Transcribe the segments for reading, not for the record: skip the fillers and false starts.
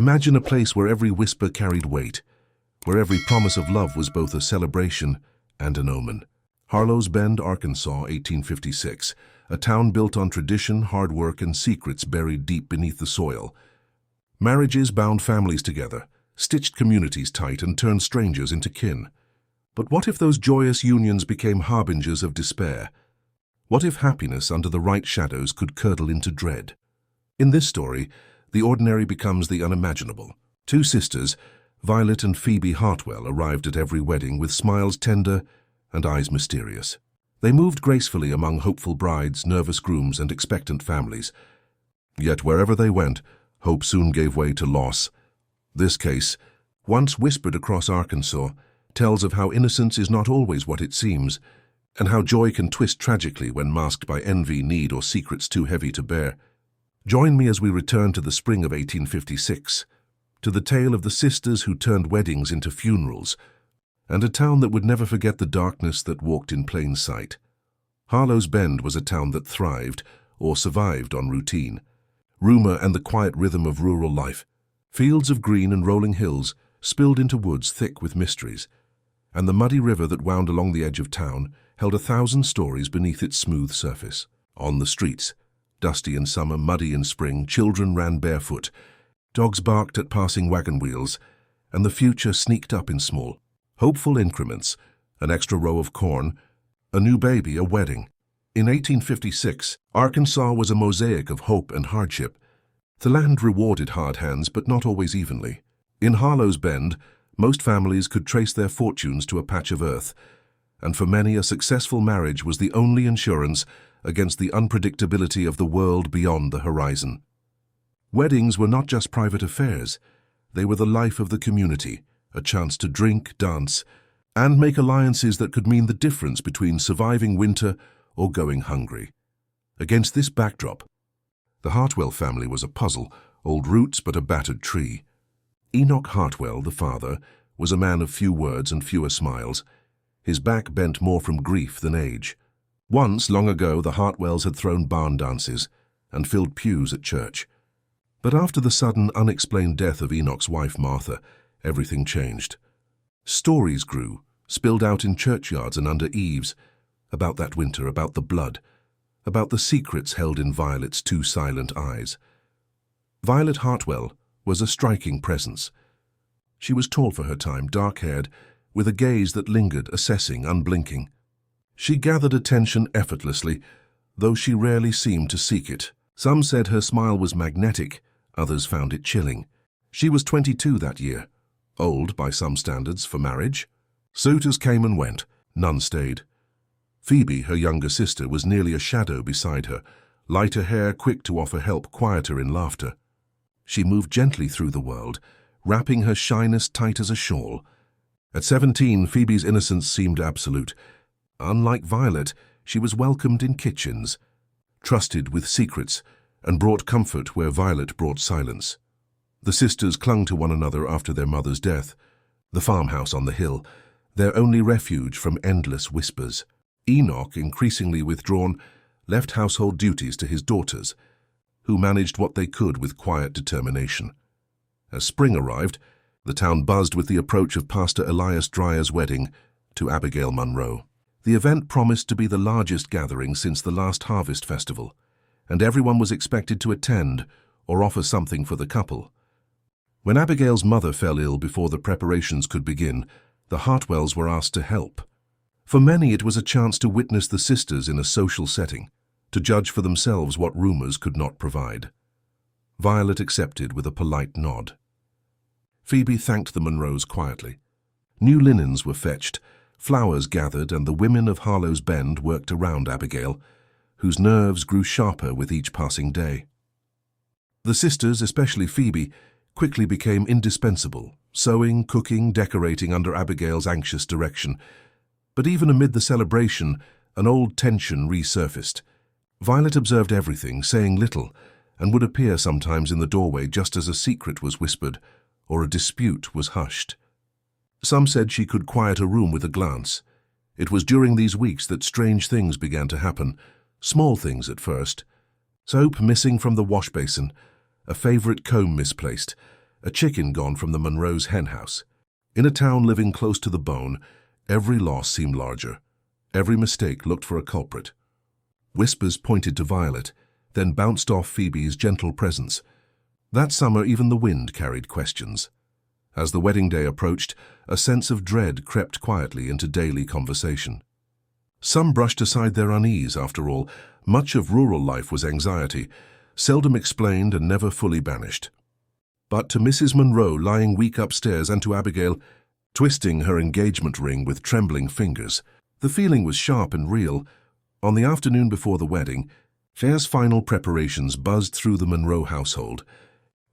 Imagine a place where every whisper carried weight, where every promise of love was both a celebration and an omen. Harlow's Bend, Arkansas, 1856, a town built on tradition, hard work, and secrets buried deep beneath the soil. Marriages bound families together, stitched communities tight, and turned strangers into kin. But what if those joyous unions became harbingers of despair? What if happiness under the right shadows could curdle into dread? In this story, the ordinary becomes the unimaginable. Two sisters, Violet and Phoebe Hartwell, arrived at every wedding with smiles tender and eyes mysterious. They moved gracefully among hopeful brides, nervous grooms, and expectant families. Yet wherever they went, hope soon gave way to loss. This case, once whispered across Arkansas, tells of how innocence is not always what it seems, and how joy can twist tragically when masked by envy, need, or secrets too heavy to bear. Join me as we return to the spring of 1856, to the tale of the sisters who turned weddings into funerals, and a town that would never forget the darkness that walked in plain sight. Harlow's Bend was a town that thrived, or survived, on routine, rumor, and the quiet rhythm of rural life. Fields of green and rolling hills spilled into woods thick with mysteries, and the muddy river that wound along the edge of town held 1,000 stories beneath its smooth surface. On the streets, dusty in summer, muddy in spring, children ran barefoot, dogs barked at passing wagon wheels, and the future sneaked up in small, hopeful increments: an extra row of corn, a new baby, a wedding. In 1856, Arkansas was a mosaic of hope and hardship. The land rewarded hard hands, but not always evenly. In Harlow's Bend, most families could trace their fortunes to a patch of earth, and for many a successful marriage was the only insurance against the unpredictability of the world beyond the horizon. Weddings were not just private affairs. They were the life of the community, a chance to drink, dance, and make alliances that could mean the difference between surviving winter or going hungry. Against this backdrop, the Hartwell family was a puzzle, old roots but a battered tree. Enoch Hartwell, the father, was a man of few words and fewer smiles, his back bent more from grief than age. Once, long ago, the Hartwells had thrown barn dances and filled pews at church. But after the sudden, unexplained death of Enoch's wife, Martha, everything changed. Stories grew, spilled out in churchyards and under eaves, about that winter, about the blood, about the secrets held in Violet's two silent eyes. Violet Hartwell was a striking presence. She was tall for her time, dark-haired, with a gaze that lingered, assessing, unblinking. She gathered attention effortlessly, though she rarely seemed to seek it. Some said her smile was magnetic, others found it chilling. She was 22 that year, old by some standards for marriage. Suitors came and went, none stayed. Phoebe, her younger sister, was nearly a shadow beside her, lighter hair, quick to offer help, quieter in laughter. She moved gently through the world, wrapping her shyness tight as a shawl. At 17, Phoebe's innocence seemed absolute. Unlike Violet, she was welcomed in kitchens, trusted with secrets, and brought comfort where Violet brought silence. The sisters clung to one another after their mother's death, the farmhouse on the hill, their only refuge from endless whispers. Enoch, increasingly withdrawn, left household duties to his daughters, who managed what they could with quiet determination. As spring arrived, the town buzzed with the approach of Pastor Elias Dreyer's wedding to Abigail Monroe. The event promised to be the largest gathering since the last harvest festival, and everyone was expected to attend or offer something for the couple. When Abigail's mother fell ill before the preparations could begin, the Hartwells were asked to help. For many, it was a chance to witness the sisters in a social setting, to judge for themselves what rumors could not provide. Violet accepted with a polite nod. Phoebe thanked the Monroes quietly. New linens were fetched, flowers gathered, and the women of Harlow's Bend worked around Abigail, whose nerves grew sharper with each passing day. The sisters, especially Phoebe, quickly became indispensable, sewing, cooking, decorating under Abigail's anxious direction. But even amid the celebration, an old tension resurfaced. Violet observed everything, saying little, and would appear sometimes in the doorway just as a secret was whispered or a dispute was hushed. Some said she could quiet a room with a glance. It was during these weeks that strange things began to happen, small things at first. Soap missing from the wash basin, a favorite comb misplaced, a chicken gone from the Monroe's henhouse. In a town living close to the bone, every loss seemed larger. Every mistake looked for a culprit. Whispers pointed to Violet, then bounced off Phoebe's gentle presence. That summer, even the wind carried questions. As the wedding day approached, a sense of dread crept quietly into daily conversation. Some brushed aside their unease. After all, much of rural life was anxiety, seldom explained and never fully banished. But to Mrs. Monroe, lying weak upstairs, and to Abigail, twisting her engagement ring with trembling fingers, the feeling was sharp and real. On the afternoon before the wedding, Fair's final preparations buzzed through the Monroe household.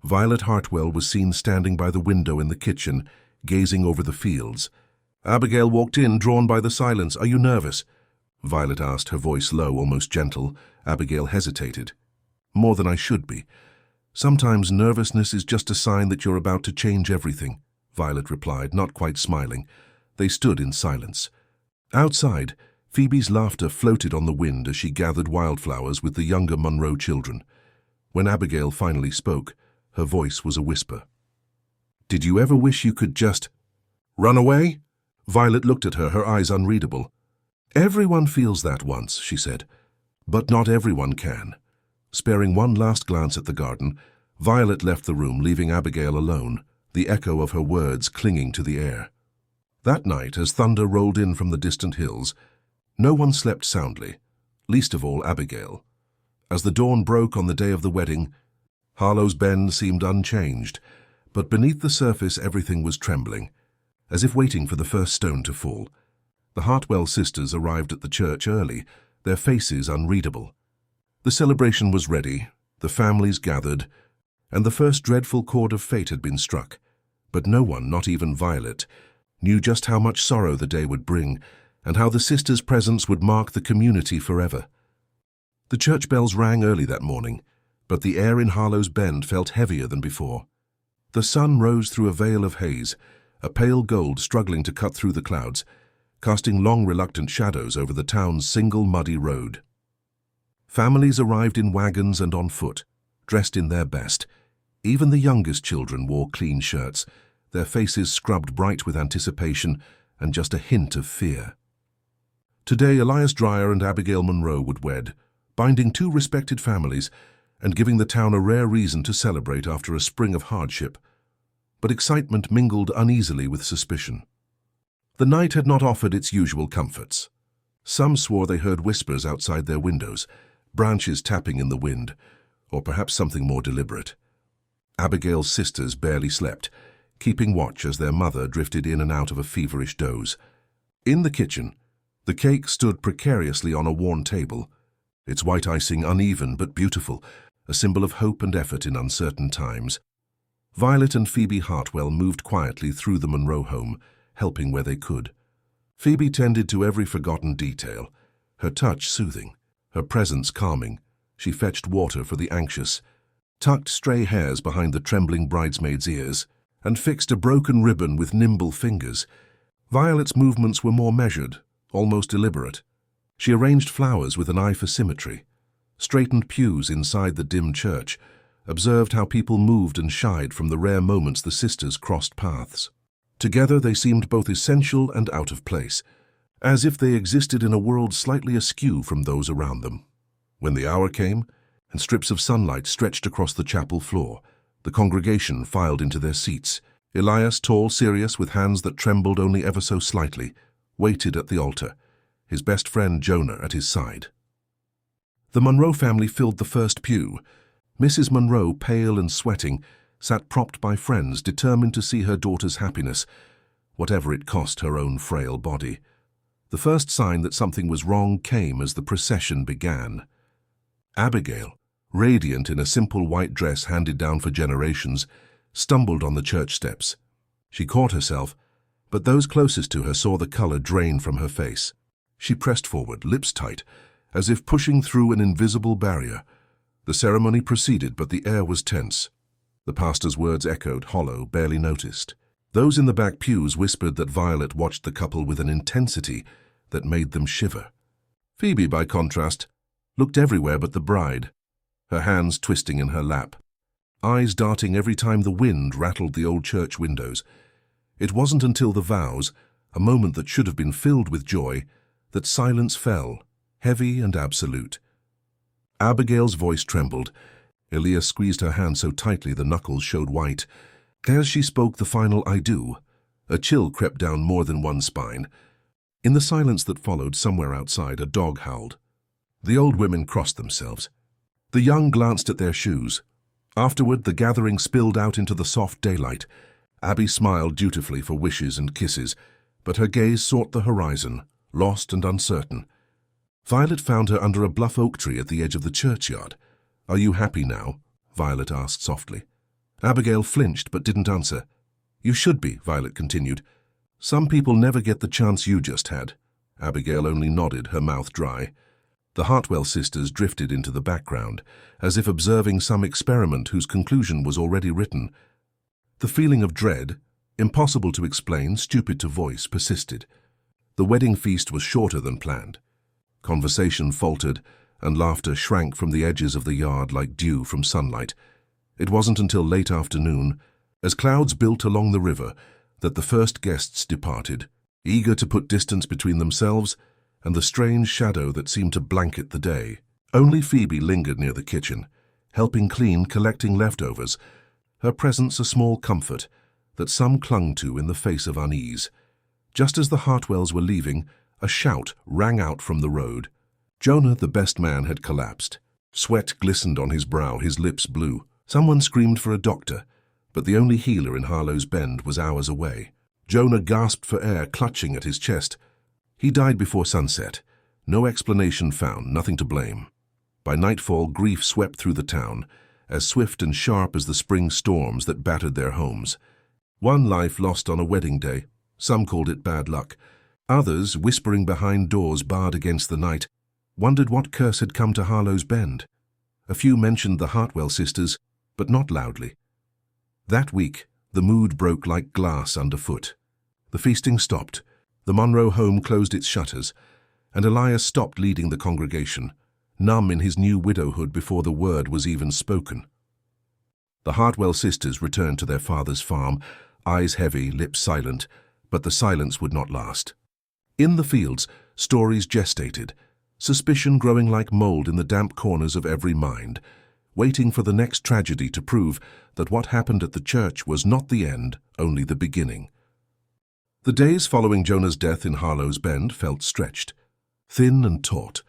Violet Hartwell was seen standing by the window in the kitchen, gazing over the fields. Abigail walked in, drawn by the silence. "Are you nervous?" Violet asked, her voice low, almost gentle. Abigail hesitated. "More than I should be. Sometimes nervousness is just a sign that you're about to change everything," Violet replied, not quite smiling. They stood in silence. Outside, Phoebe's laughter floated on the wind as she gathered wildflowers with the younger Monroe children. When Abigail finally spoke, her voice was a whisper. "Did you ever wish you could just run away?" Violet looked at her, her eyes unreadable. "Everyone feels that once," she said, "but not everyone can." Sparing one last glance at the garden, Violet left the room, leaving Abigail alone, the echo of her words clinging to the air. That night, as thunder rolled in from the distant hills, no one slept soundly, least of all Abigail. As the dawn broke on the day of the wedding, Harlow's Bend seemed unchanged, but beneath the surface everything was trembling, as if waiting for the first stone to fall. The Hartwell sisters arrived at the church early, their faces unreadable. The celebration was ready, the families gathered, and the first dreadful chord of fate had been struck. But no one, not even Violet, knew just how much sorrow the day would bring, and how the sisters' presence would mark the community forever. The church bells rang early that morning, but the air in Harlow's Bend felt heavier than before. The sun rose through a veil of haze, a pale gold struggling to cut through the clouds, casting long, reluctant shadows over the town's single muddy road. Families arrived in wagons and on foot, dressed in their best. Even the youngest children wore clean shirts, their faces scrubbed bright with anticipation and just a hint of fear. Today, Elias Dreyer and Abigail Monroe would wed, binding two respected families and giving the town a rare reason to celebrate after a spring of hardship. But excitement mingled uneasily with suspicion. The night had not offered its usual comforts. Some swore they heard whispers outside their windows, branches tapping in the wind, or perhaps something more deliberate. Abigail's sisters barely slept, keeping watch as their mother drifted in and out of a feverish doze. In the kitchen, the cake stood precariously on a worn table, its white icing uneven but beautiful, a symbol of hope and effort in uncertain times. Violet and Phoebe Hartwell moved quietly through the Monroe home, helping where they could. Phoebe tended to every forgotten detail, her touch soothing, her presence calming. She fetched water for the anxious, tucked stray hairs behind the trembling bridesmaids' ears, and fixed a broken ribbon with nimble fingers. Violet's movements were more measured, almost deliberate. She arranged flowers with an eye for symmetry, straightened pews inside the dim church, observed how people moved and shied from the rare moments the sisters crossed paths. Together they seemed both essential and out of place, as if they existed in a world slightly askew from those around them. When the hour came, and strips of sunlight stretched across the chapel floor, the congregation filed into their seats. Elias, tall, serious, with hands that trembled only ever so slightly, waited at the altar, his best friend Jonah at his side. The Monroe family filled the first pew. Mrs. Monroe, pale and sweating, sat propped by friends, determined to see her daughter's happiness, whatever it cost her own frail body. The first sign that something was wrong came as the procession began. Abigail, radiant in a simple white dress handed down for generations, stumbled on the church steps. She caught herself, but those closest to her saw the color drain from her face. She pressed forward, lips tight, as if pushing through an invisible barrier. The ceremony proceeded, but the air was tense. The pastor's words echoed, hollow, barely noticed. Those in the back pews whispered that Violet watched the couple with an intensity that made them shiver. Phoebe, by contrast, looked everywhere but the bride, her hands twisting in her lap. eyes darting every time the wind rattled the old church windows. It wasn't until the vows, a moment that should have been filled with joy, that silence fell, heavy and absolute. Abigail's voice trembled. Elias squeezed her hand so tightly the knuckles showed white. As she spoke the final "I do," a chill crept down more than one spine. In the silence that followed, somewhere outside, a dog howled. The old women crossed themselves. The young glanced at their shoes. Afterward, the gathering spilled out into the soft daylight. Abby smiled dutifully for wishes and kisses, but her gaze sought the horizon, lost and uncertain. Violet found her under a bluff oak tree at the edge of the churchyard. "Are you happy now?" Violet asked softly. Abigail flinched but didn't answer. "You should be," Violet continued. "Some people never get the chance you just had." Abigail only nodded, her mouth dry. The Hartwell sisters drifted into the background, as if observing some experiment whose conclusion was already written. The feeling of dread, impossible to explain, stupid to voice, persisted. The wedding feast was shorter than planned. Conversation faltered, and laughter shrank from the edges of the yard like dew from sunlight. It wasn't until late afternoon, as clouds built along the river, that the first guests departed, eager to put distance between themselves and the strange shadow that seemed to blanket the day. Only Phoebe lingered near the kitchen, helping clean, collecting leftovers, her presence a small comfort that some clung to in the face of unease. Just as the Hartwells were leaving, a shout rang out from the road. Jonah, the best man, had collapsed. Sweat glistened on his brow, his lips blue. Someone screamed for a doctor, but the only healer in Harlow's Bend was hours away. Jonah gasped for air, clutching at his chest. He died before sunset. No explanation found, nothing to blame. By nightfall, grief swept through the town, as swift and sharp as the spring storms that battered their homes. One life lost on a wedding day. Some called it bad luck. Others, whispering behind doors barred against the night, wondered what curse had come to Harlow's Bend. A few mentioned the Hartwell sisters, but not loudly. That week, the mood broke like glass underfoot. The feasting stopped. The Monroe home closed its shutters, and Elias stopped leading the congregation, numb in his new widowhood before the word was even spoken. The Hartwell sisters returned to their father's farm, eyes heavy, lips silent, but the silence would not last. In the fields, stories gestated, suspicion growing like mold in the damp corners of every mind, waiting for the next tragedy to prove that what happened at the church was not the end, only the beginning. The days following Jonah's death in Harlow's Bend felt stretched, thin and taut,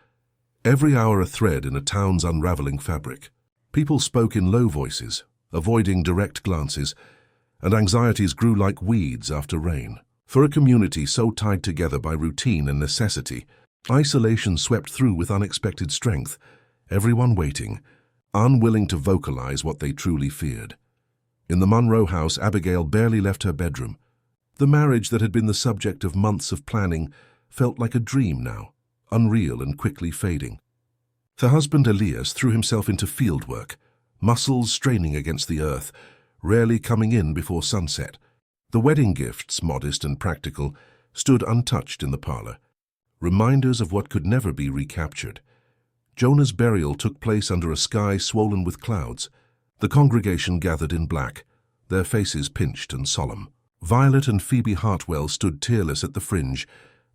every hour a thread in a town's unraveling fabric. People spoke in low voices, avoiding direct glances, and anxieties grew like weeds after rain. For a community so tied together by routine and necessity, isolation swept through with unexpected strength, everyone waiting, unwilling to vocalize what they truly feared. In the Monroe house, Abigail barely left her bedroom. The marriage that had been the subject of months of planning felt like a dream now, unreal and quickly fading. Her husband Elias threw himself into field work, muscles straining against the earth, rarely coming in before sunset. The wedding gifts, modest and practical, stood untouched in the parlor, reminders of what could never be recaptured. Jonah's burial took place under a sky swollen with clouds. The congregation gathered in black, their faces pinched and solemn. Violet and Phoebe Hartwell stood tearless at the fringe,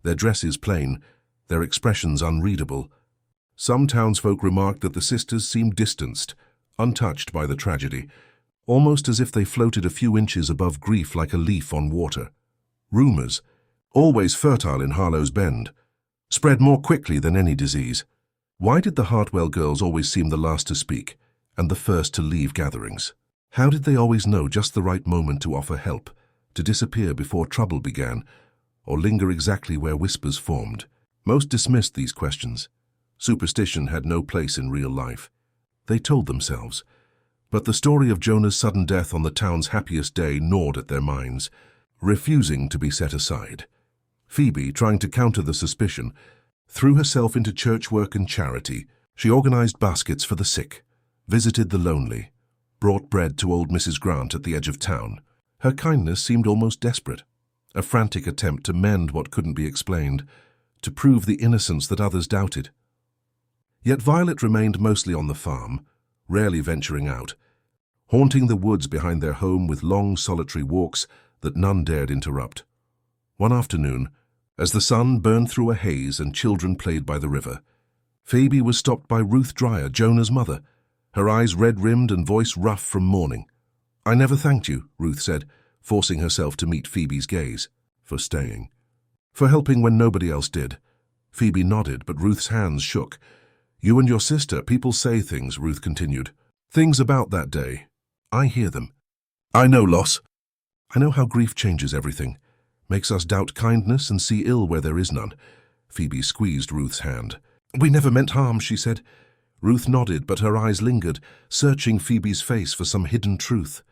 their dresses plain, their expressions unreadable. Some townsfolk remarked that the sisters seemed distanced, untouched by the tragedy, almost as if they floated a few inches above grief like a leaf on water. Rumors, always fertile in Harlow's Bend, spread more quickly than any disease. Why did the Hartwell girls always seem the last to speak and the first to leave gatherings? How did they always know just the right moment to offer help, to disappear before trouble began, or linger exactly where whispers formed? Most dismissed these questions. Superstition had no place in real life. They told themselves. But the story of Jonah's sudden death on the town's happiest day gnawed at their minds, refusing to be set aside. Phoebe, trying to counter the suspicion, threw herself into church work and charity. She organized baskets for the sick, visited the lonely, brought bread to old Mrs. Grant at the edge of town. Her kindness seemed almost desperate, a frantic attempt to mend what couldn't be explained, to prove the innocence that others doubted. Yet Violet remained mostly on the farm, rarely venturing out. haunting the woods behind their home with long solitary walks that none dared interrupt. One afternoon, as the sun burned through a haze and children played by the river, Phoebe was stopped by Ruth Dreyer, Jonah's mother, her eyes red-rimmed and voice rough from mourning. "I never thanked you," Ruth said, forcing herself to meet Phoebe's gaze. "For staying." "For helping when nobody else did." Phoebe nodded, but Ruth's hands shook. "You and your sister, people say things," Ruth continued. "Things about that day. I hear them. I know loss. I know how grief changes everything, makes us doubt kindness and see ill where there is none." Phoebe squeezed Ruth's hand. "We never meant harm," she said. Ruth nodded, but her eyes lingered, searching Phoebe's face for some hidden truth.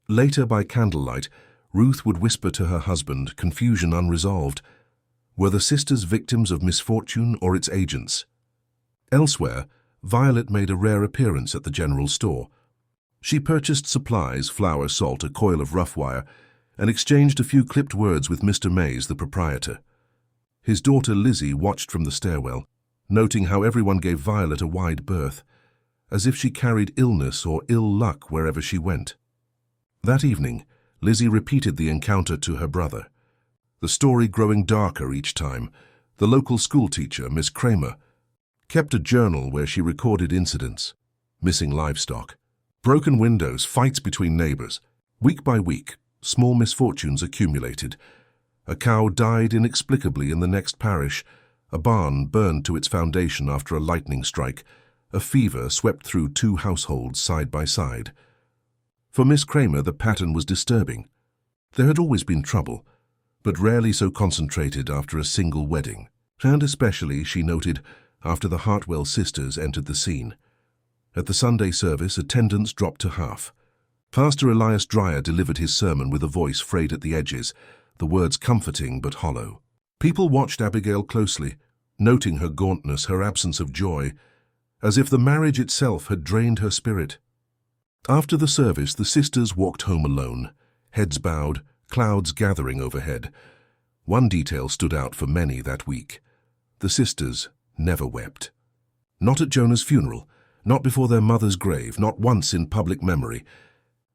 Later, by candlelight, Ruth would whisper to her husband, confusion unresolved. Were the sisters victims of misfortune or its agents? Elsewhere, Violet made a rare appearance at the general store. She purchased supplies, flour, salt, a coil of rough wire, and exchanged a few clipped words with Mr. Mays, the proprietor. His daughter Lizzie watched from the stairwell, noting how everyone gave Violet a wide berth, as if she carried illness or ill luck wherever she went. That evening, Lizzie repeated the encounter to her brother, the story growing darker each time. The local schoolteacher, Miss Kramer, kept a journal where she recorded incidents: missing livestock, broken windows, fights between neighbors. Week by week, small misfortunes accumulated. A cow died inexplicably in the next parish, a barn burned to its foundation after a lightning strike, a fever swept through 2 households side by side. For Miss Kramer, the pattern was disturbing. There had always been trouble, but rarely so concentrated after a single wedding, and especially, she noted, after the Hartwell sisters entered the scene. At the Sunday service, attendance dropped to half. Pastor Elias Dreyer delivered his sermon with a voice frayed at the edges, the words comforting but hollow. People watched Abigail closely, noting her gauntness, her absence of joy, as if the marriage itself had drained her spirit. After the service, the sisters walked home alone, heads bowed, clouds gathering overhead. One detail stood out for many that week. The sisters never wept. Not at Jonah's funeral, not before their mother's grave, not once in public memory.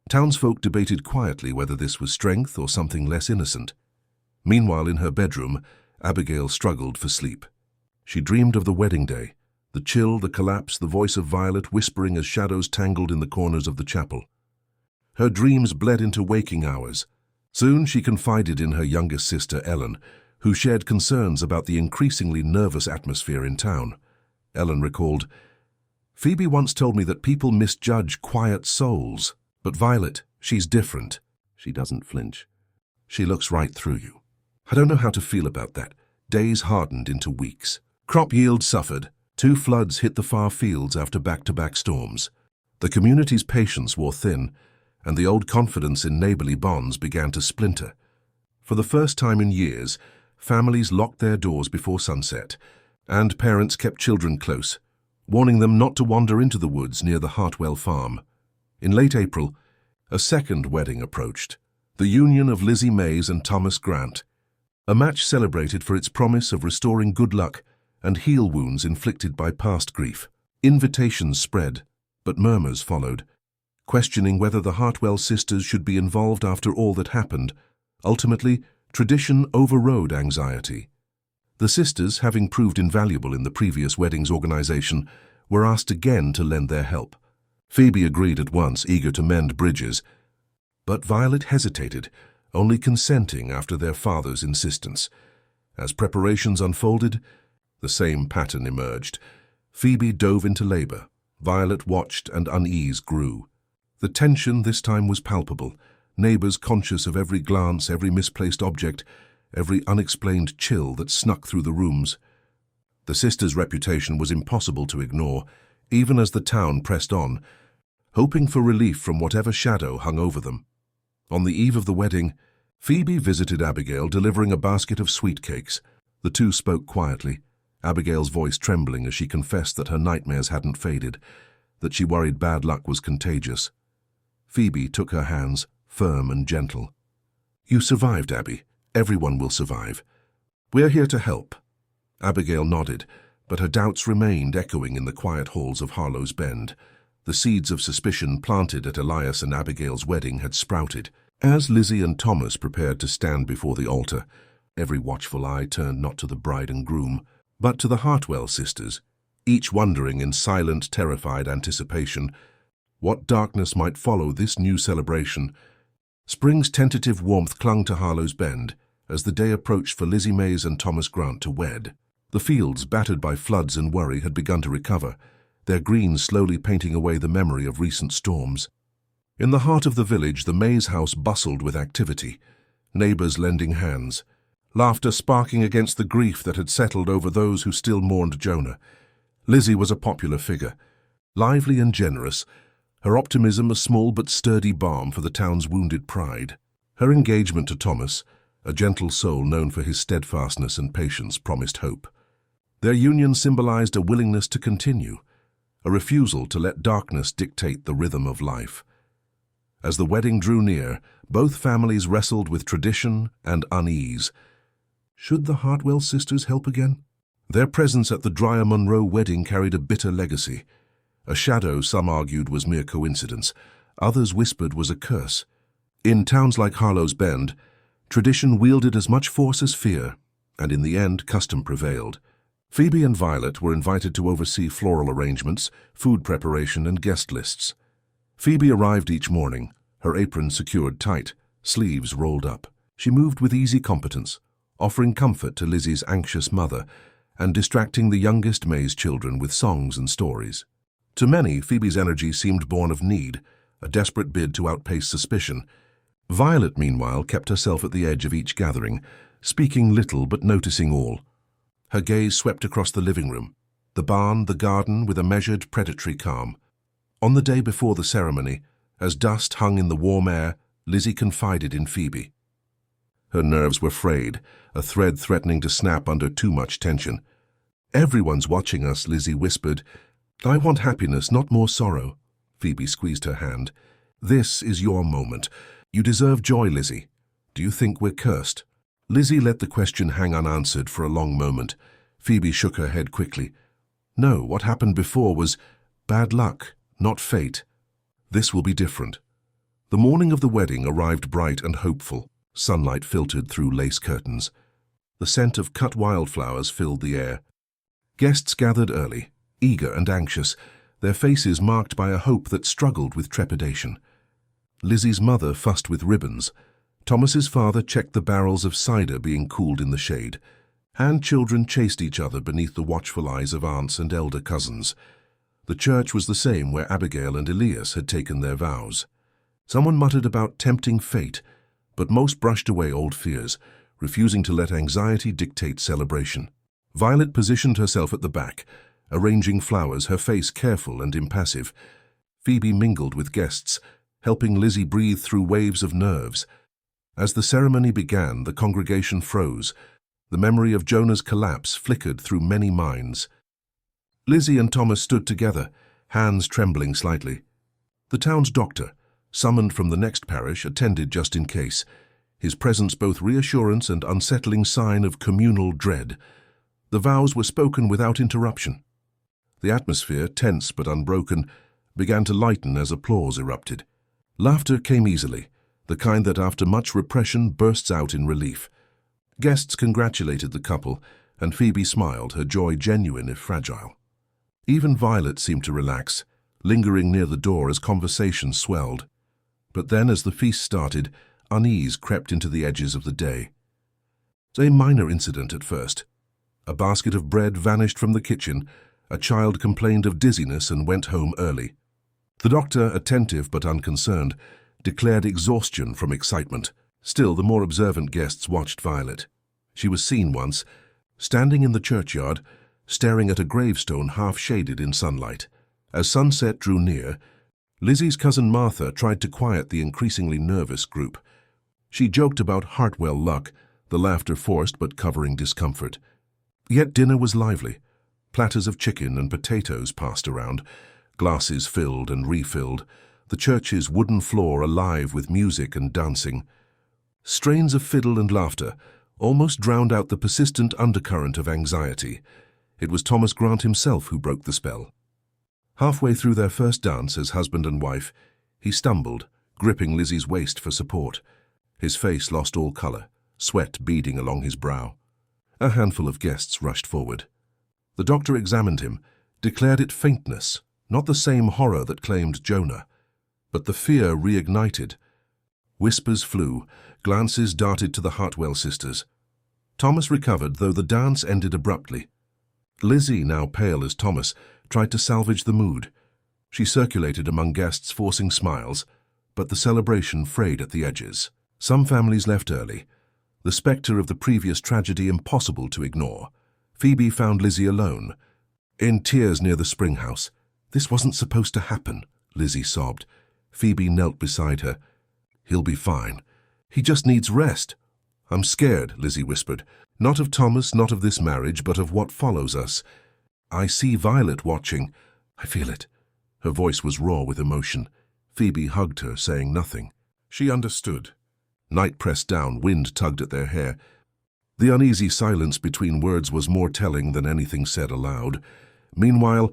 Townsfolk debated quietly whether this was strength or something less innocent. Meanwhile, in her bedroom, Abigail struggled for sleep. She dreamed of the wedding day, the chill, the collapse, the voice of Violet whispering as shadows tangled in the corners of the chapel. Her dreams bled into waking hours. Soon she confided in her youngest sister, Ellen, who shared concerns about the increasingly nervous atmosphere in town. Ellen recalled, "Phoebe once told me that people misjudge quiet souls, but Violet, she's different. She doesn't flinch. She looks right through you. I don't know how to feel about that." Days hardened into weeks. Crop yield suffered. 2 floods hit the far fields after back-to-back storms. The community's patience wore thin, and the old confidence in neighborly bonds began to splinter. For the first time in years, families locked their doors before sunset, and parents kept children close, warning them not to wander into the woods near the Hartwell farm. In late April, a second wedding approached, the union of Lizzie Mays and Thomas Grant, a match celebrated for its promise of restoring good luck and heal wounds inflicted by past grief. Invitations spread, but murmurs followed, questioning whether the Hartwell sisters should be involved after all that happened. Ultimately, tradition overrode anxiety. The sisters, having proved invaluable in the previous wedding's organization, were asked again to lend their help. Phoebe agreed at once, eager to mend bridges, but Violet hesitated, only consenting after their father's insistence. As preparations unfolded, the same pattern emerged. Phoebe dove into labor. Violet watched, and unease grew. The tension this time was palpable, neighbors conscious of every glance, every misplaced object, every unexplained chill that snuck through the rooms. The sisters' reputation was impossible to ignore, even as the town pressed on, hoping for relief from whatever shadow hung over them. On the eve of the wedding, Phoebe visited Abigail, delivering a basket of sweet cakes. The two spoke quietly, Abigail's voice trembling as she confessed that her nightmares hadn't faded, that she worried bad luck was contagious. Phoebe took her hands, firm and gentle. "You survived, Abby. Everyone will survive. We're here to help." Abigail nodded, but her doubts remained echoing in the quiet halls of Harlow's Bend. The seeds of suspicion planted at Elias and Abigail's wedding had sprouted. As Lizzie and Thomas prepared to stand before the altar, every watchful eye turned not to the bride and groom, but to the Hartwell sisters, each wondering in silent, terrified anticipation what darkness might follow this new celebration. Spring's tentative warmth clung to Harlow's Bend as the day approached for Lizzie Mays and Thomas Grant to wed. The fields, battered by floods and worry, had begun to recover, their greens slowly painting away the memory of recent storms. In the heart of the village, the Mays house bustled with activity, neighbors lending hands, laughter sparking against the grief that had settled over those who still mourned Jonah. Lizzie was a popular figure, lively and generous, her optimism a small but sturdy balm for the town's wounded pride. Her engagement to Thomas, a gentle soul known for his steadfastness and patience, promised hope. Their union symbolized a willingness to continue, a refusal to let darkness dictate the rhythm of life. As the wedding drew near, both families wrestled with tradition and unease. Should the Hartwell sisters help again? Their presence at the Dreyer Monroe wedding carried a bitter legacy. A shadow some argued was mere coincidence, others whispered was a curse. In towns like Harlow's Bend, tradition wielded as much force as fear, and in the end custom prevailed. Phoebe and Violet were invited to oversee floral arrangements, food preparation, and guest lists. Phoebe arrived each morning, her apron secured tight, sleeves rolled up. She moved with easy competence, offering comfort to Lizzie's anxious mother and distracting the youngest Mays children with songs and stories. To many, Phoebe's energy seemed born of need, a desperate bid to outpace suspicion. Violet, meanwhile, kept herself at the edge of each gathering, speaking little but noticing all. Her gaze swept across the living room, the barn, the garden, with a measured, predatory calm. On the day before the ceremony, as dust hung in the warm air, Lizzie confided in Phoebe. Her nerves were frayed, a thread threatening to snap under too much tension. "Everyone's watching us," Lizzie whispered. "I want happiness, not more sorrow." Phoebe squeezed her hand. "This is your moment. You deserve joy, Lizzie. Do you think we're cursed?" Lizzie let the question hang unanswered for a long moment. Phoebe shook her head quickly. "No, what happened before was bad luck, not fate. This will be different." The morning of the wedding arrived bright and hopeful. Sunlight filtered through lace curtains. The scent of cut wildflowers filled the air. Guests gathered early, eager and anxious, their faces marked by a hope that struggled with trepidation. Lizzie's mother fussed with ribbons. Thomas's father checked the barrels of cider being cooled in the shade. And children chased each other beneath the watchful eyes of aunts and elder cousins. The church was the same where Abigail and Elias had taken their vows. Someone muttered about tempting fate, but most brushed away old fears, refusing to let anxiety dictate celebration. Violet positioned herself at the back, arranging flowers, her face careful and impassive. Phoebe mingled with guests, helping Lizzie breathe through waves of nerves. As the ceremony began, the congregation froze. The memory of Jonah's collapse flickered through many minds. Lizzie and Thomas stood together, hands trembling slightly. The town's doctor, summoned from the next parish, attended just in case, his presence both reassurance and unsettling sign of communal dread. The vows were spoken without interruption. The atmosphere, tense but unbroken, began to lighten as applause erupted. Laughter came easily, the kind that after much repression bursts out in relief. Guests congratulated the couple, and Phoebe smiled, her joy genuine if fragile. Even Violet seemed to relax, lingering near the door as conversation swelled. But then, as the feast started, unease crept into the edges of the day. A minor incident at first. A basket of bread vanished from the kitchen, a child complained of dizziness and went home early. The doctor, attentive but unconcerned, declared exhaustion from excitement. Still, the more observant guests watched Violet. She was seen once, standing in the churchyard, staring at a gravestone half-shaded in sunlight. As sunset drew near, Lizzie's cousin Martha tried to quiet the increasingly nervous group. She joked about Hartwell luck, the laughter forced but covering discomfort. Yet dinner was lively. Platters of chicken and potatoes passed around, glasses filled and refilled, the church's wooden floor alive with music and dancing. Strains of fiddle and laughter almost drowned out the persistent undercurrent of anxiety. It was Thomas Grant himself who broke the spell. Halfway through their first dance as husband and wife, he stumbled, gripping Lizzie's waist for support. His face lost all color, sweat beading along his brow. A handful of guests rushed forward. The doctor examined him, declared it faintness, not the same horror that claimed Jonah, but the fear reignited. Whispers flew, glances darted to the Hartwell sisters. Thomas recovered, though the dance ended abruptly. Lizzie, now pale as Thomas, tried to salvage the mood. She circulated among guests, forcing smiles, but the celebration frayed at the edges. Some families left early, the spectre of the previous tragedy impossible to ignore. Phoebe found Lizzie alone, in tears near the spring house. "This wasn't supposed to happen," Lizzie sobbed. Phoebe knelt beside her. "He'll be fine. He just needs rest." "I'm scared," Lizzie whispered. "Not of Thomas, not of this marriage, but of what follows us. I see Violet watching. I feel it." Her voice was raw with emotion. Phoebe hugged her, saying nothing. She understood. Night pressed down, wind tugged at their hair. The uneasy silence between words was more telling than anything said aloud. Meanwhile,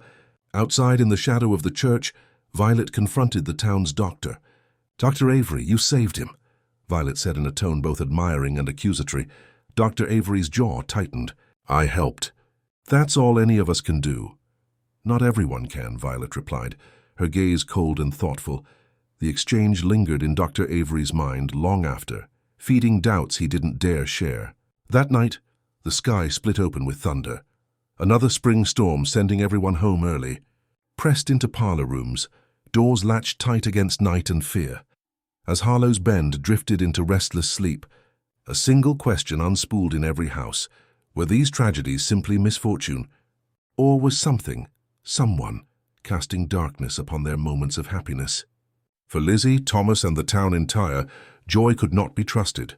outside in the shadow of the church, Violet confronted the town's doctor. "Dr. Avery, you saved him," Violet said in a tone both admiring and accusatory. Dr. Avery's jaw tightened. "I helped. That's all any of us can do." "Not everyone can," Violet replied, her gaze cold and thoughtful. The exchange lingered in Dr. Avery's mind long after, feeding doubts he didn't dare share. That night, the sky split open with thunder. Another spring storm sending everyone home early. Pressed into parlor rooms, doors latched tight against night and fear. As Harlow's Bend drifted into restless sleep, a single question unspooled in every house. Were these tragedies simply misfortune? Or was something, someone, casting darkness upon their moments of happiness? For Lizzie, Thomas, and the town entire, joy could not be trusted.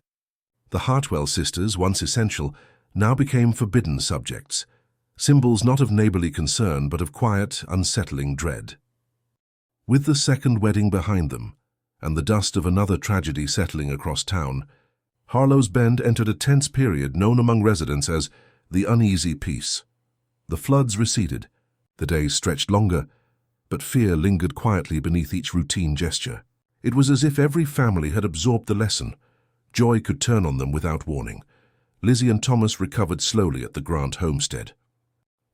The Hartwell sisters, once essential, now became forbidden subjects, symbols not of neighborly concern but of quiet, unsettling dread. With the second wedding behind them, and the dust of another tragedy settling across town, Harlow's Bend entered a tense period known among residents as the uneasy peace. The floods receded, the days stretched longer, but fear lingered quietly beneath each routine gesture. It was as if every family had absorbed the lesson. Joy could turn on them without warning. Lizzie and Thomas recovered slowly at the Grant homestead.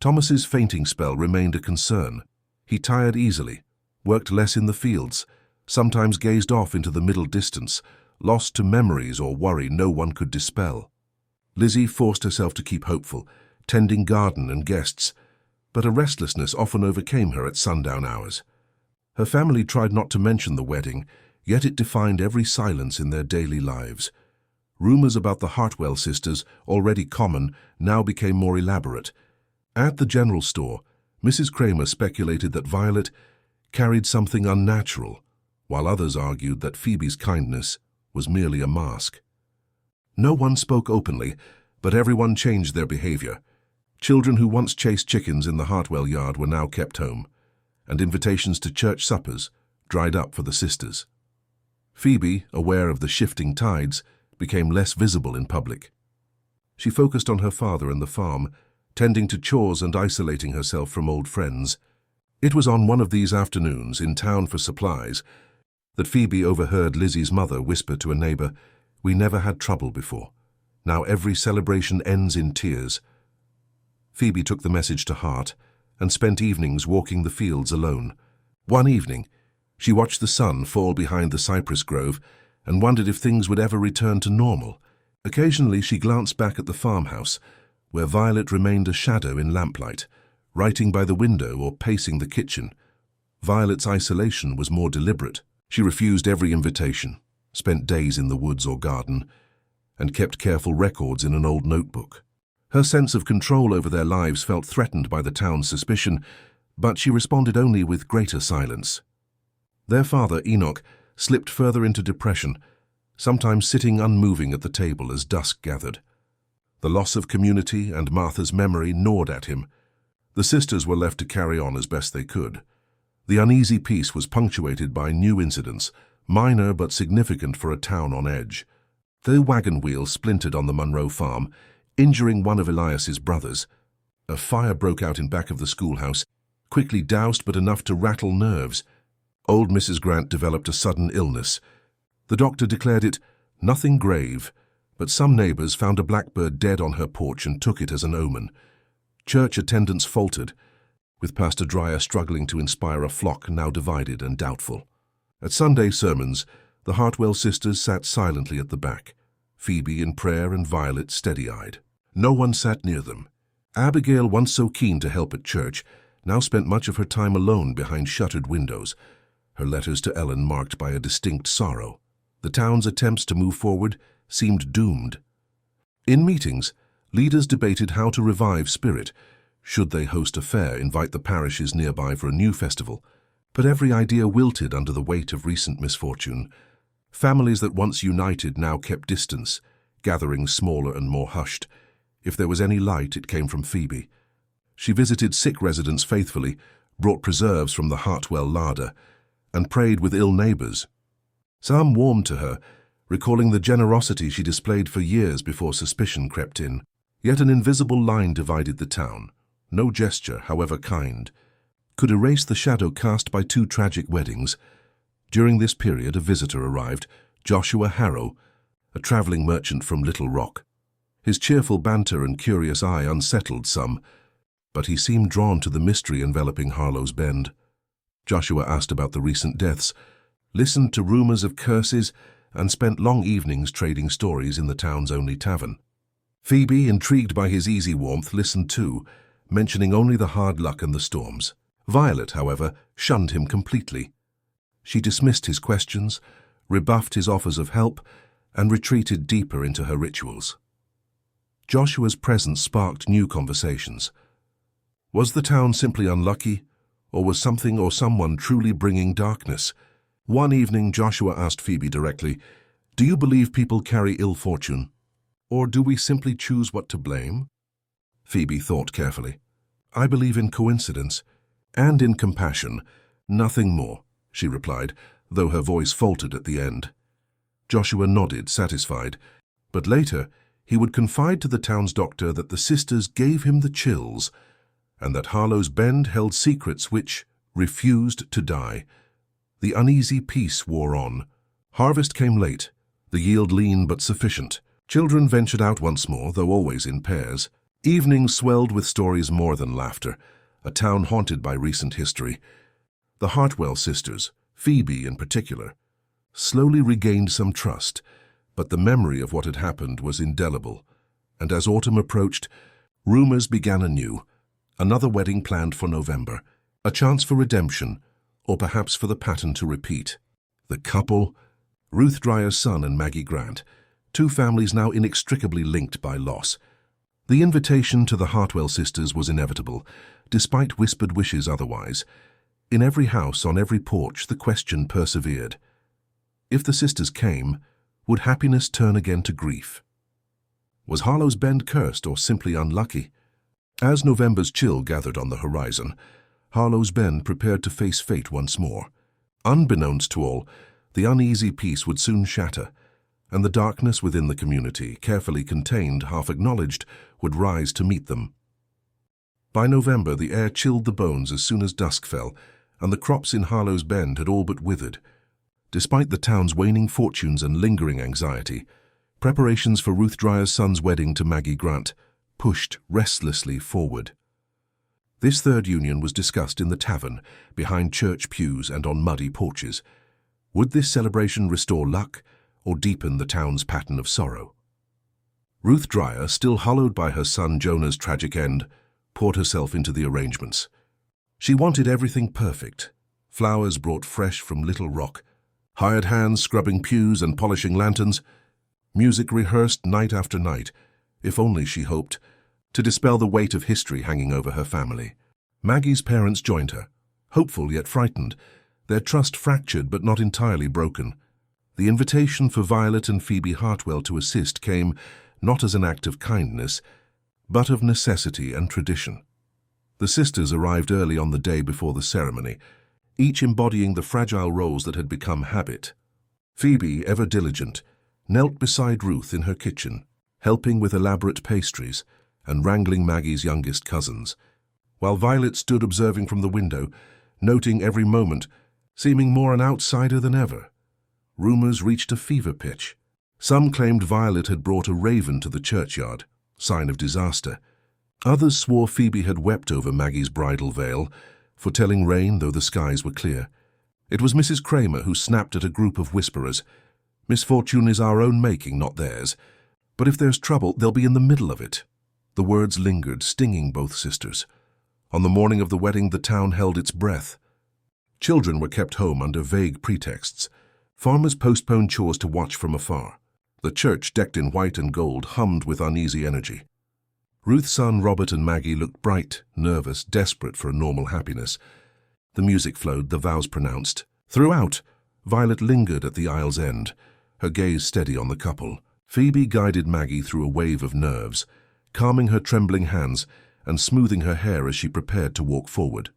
Thomas's fainting spell remained a concern. He tired easily, worked less in the fields, sometimes gazed off into the middle distance, lost to memories or worry no one could dispel. Lizzie forced herself to keep hopeful, tending garden and guests, but a restlessness often overcame her at sundown hours. Her family tried not to mention the wedding, yet it defined every silence in their daily lives. Rumors about the Hartwell sisters, already common, now became more elaborate. At the general store, Mrs. Kramer speculated that Violet carried something unnatural, while others argued that Phoebe's kindness was merely a mask. No one spoke openly, but everyone changed their behavior. Children who once chased chickens in the Hartwell yard were now kept home, and invitations to church suppers dried up for the sisters. Phoebe, aware of the shifting tides, became less visible in public. She focused on her father and the farm, tending to chores and isolating herself from old friends. It was on one of these afternoons, in town for supplies, that Phoebe overheard Lizzie's mother whisper to a neighbor, "We never had trouble before. Now every celebration ends in tears." Phoebe took the message to heart and spent evenings walking the fields alone. One evening, she watched the sun fall behind the cypress grove and wondered if things would ever return to normal. Occasionally she glanced back at the farmhouse, where Violet remained a shadow in lamplight, writing by the window or pacing the kitchen. Violet's isolation was more deliberate. She refused every invitation, spent days in the woods or garden, and kept careful records in an old notebook. Her sense of control over their lives felt threatened by the town's suspicion, but she responded only with greater silence. Their father, Enoch, slipped further into depression, sometimes sitting unmoving at the table as dusk gathered. The loss of community and Martha's memory gnawed at him. The sisters were left to carry on as best they could. The uneasy peace was punctuated by new incidents, minor but significant for a town on edge. The wagon wheel splintered on the Munro farm, injuring one of Elias's brothers. A fire broke out in back of the schoolhouse, quickly doused but enough to rattle nerves. Old Mrs. Grant developed a sudden illness. The doctor declared it nothing grave, but some neighbors found a blackbird dead on her porch and took it as an omen. Church attendance faltered, with Pastor Dreyer struggling to inspire a flock now divided and doubtful. At Sunday sermons, the Hartwell sisters sat silently at the back, Phoebe in prayer and Violet steady-eyed. No one sat near them. Abigail, once so keen to help at church, now spent much of her time alone behind shuttered windows, her letters to Ellen marked by a distinct sorrow. The town's attempts to move forward seemed doomed. In meetings, leaders debated how to revive spirit. Should they host a fair, invite the parishes nearby for a new festival? But every idea wilted under the weight of recent misfortune. Families that once united now kept distance, gatherings smaller and more hushed. If there was any light, it came from Phoebe. She visited sick residents faithfully, brought preserves from the Hartwell larder, and prayed with ill neighbors. Some warmed to her, recalling the generosity she displayed for years before suspicion crept in. Yet an invisible line divided the town. No gesture, however kind, could erase the shadow cast by two tragic weddings. During this period, a visitor arrived, Joshua Harrow, a traveling merchant from Little Rock. His cheerful banter and curious eye unsettled some, but he seemed drawn to the mystery enveloping Harlow's Bend. Joshua asked about the recent deaths, listened to rumors of curses, and spent long evenings trading stories in the town's only tavern. Phoebe, intrigued by his easy warmth, listened too, mentioning only the hard luck and the storms. Violet, however, shunned him completely. She dismissed his questions, rebuffed his offers of help, and retreated deeper into her rituals. Joshua's presence sparked new conversations. Was the town simply unlucky, or was something or someone truly bringing darkness? One evening, Joshua asked Phoebe directly, "Do you believe people carry ill fortune? Or do we simply choose what to blame?" Phoebe thought carefully. "I believe in coincidence and in compassion, nothing more," she replied, though her voice faltered at the end. Joshua nodded, satisfied, but later he would confide to the town's doctor that the sisters gave him the chills and that Harlow's Bend held secrets which refused to die. The uneasy peace wore on. Harvest came late, the yield lean but sufficient. Children ventured out once more, though always in pairs. Evenings swelled with stories more than laughter, a town haunted by recent history. The Hartwell sisters, Phoebe in particular, slowly regained some trust, but the memory of what had happened was indelible, and as autumn approached, rumors began anew. Another wedding planned for November, a chance for redemption, or perhaps for the pattern to repeat. The couple, Ruth Dreyer's son and Maggie Grant, two families now inextricably linked by loss. The invitation to the Hartwell sisters was inevitable, despite whispered wishes otherwise. In every house, on every porch, the question persevered. If the sisters came, would happiness turn again to grief? Was Harlow's Bend cursed or simply unlucky? As November's chill gathered on the horizon, Harlow's Bend prepared to face fate once more. Unbeknownst to all, the uneasy peace would soon shatter, and the darkness within the community, carefully contained, half acknowledged, would rise to meet them. By November, the air chilled the bones as soon as dusk fell, and the crops in Harlow's Bend had all but withered. Despite the town's waning fortunes and lingering anxiety, preparations for Ruth Dreyer's son's wedding to Maggie Grant pushed restlessly forward. This third union was discussed in the tavern, behind church pews and on muddy porches. Would this celebration restore luck or deepen the town's pattern of sorrow? Ruth Dreyer, still hollowed by her son Jonah's tragic end, poured herself into the arrangements. She wanted everything perfect. Flowers brought fresh from Little Rock, hired hands scrubbing pews and polishing lanterns, music rehearsed night after night, if only, she hoped, to dispel the weight of history hanging over her family. Maggie's parents joined her, hopeful yet frightened, their trust fractured but not entirely broken. The invitation for Violet and Phoebe Hartwell to assist came not as an act of kindness, but of necessity and tradition. The sisters arrived early on the day before the ceremony, each embodying the fragile roles that had become habit. Phoebe, ever diligent, knelt beside Ruth in her kitchen, helping with elaborate pastries and wrangling Maggie's youngest cousins. while Violet stood observing from the window, noting every moment, seeming more an outsider than ever. Rumors reached a fever pitch. Some claimed Violet had brought a raven to the churchyard, sign of disaster. Others swore Phoebe had wept over Maggie's bridal veil, foretelling rain though the skies were clear. It was Mrs. Kramer who snapped at a group of whisperers. "Misfortune is our own making, not theirs. But if there's trouble, they'll be in the middle of it." The words lingered, stinging both sisters. On the morning of the wedding, the town held its breath. Children were kept home under vague pretexts. Farmers postponed chores to watch from afar. The church, decked in white and gold, hummed with uneasy energy. Ruth's son Robert and Maggie looked bright, nervous, desperate for a normal happiness. The music flowed, the vows pronounced. Throughout, Violet lingered at the aisle's end, her gaze steady on the couple. Phoebe guided Maggie through a wave of nerves, calming her trembling hands and smoothing her hair as she prepared to walk forward.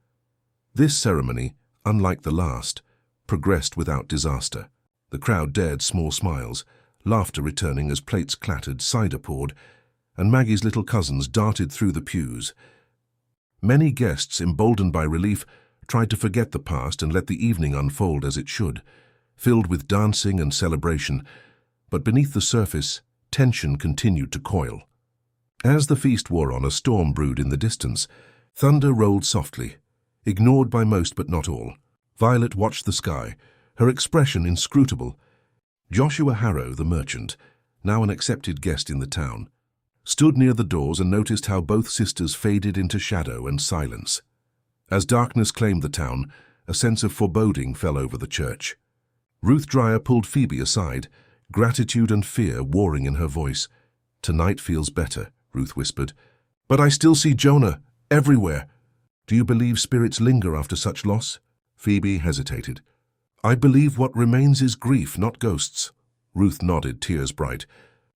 This ceremony, unlike the last, progressed without disaster. The crowd dared small smiles, laughter returning as plates clattered, cider poured, and Maggie's little cousins darted through the pews. Many guests, emboldened by relief, tried to forget the past and let the evening unfold as it should, filled with dancing and celebration, but beneath the surface, tension continued to coil. As the feast wore on, a storm brewed in the distance. Thunder rolled softly, ignored by most but not all. Violet watched the sky, her expression inscrutable. Joshua Harrow, the merchant, now an accepted guest in the town, stood near the doors and noticed how both sisters faded into shadow and silence. As darkness claimed the town, a sense of foreboding fell over the church. Ruth Dreyer pulled Phoebe aside, gratitude and fear warring in her voice. "Tonight feels better," Ruth whispered. "But I still see Jonah, everywhere. Do you believe spirits linger after such loss?" Phoebe hesitated. "I believe what remains is grief, not ghosts." Ruth nodded, tears bright.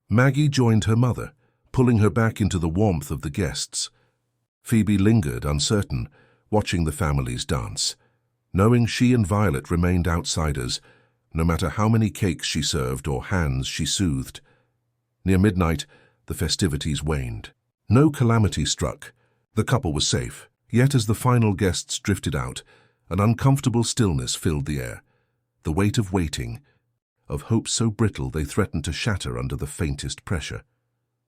Maggie joined her mother, pulling her back into the warmth of the guests. Phoebe lingered, uncertain, watching the families dance, knowing she and Violet remained outsiders, no matter how many cakes she served or hands she soothed. Near midnight, the festivities waned. No calamity struck. The couple was safe. Yet as the final guests drifted out, an uncomfortable stillness filled the air. The weight of waiting, of hopes so brittle they threatened to shatter under the faintest pressure.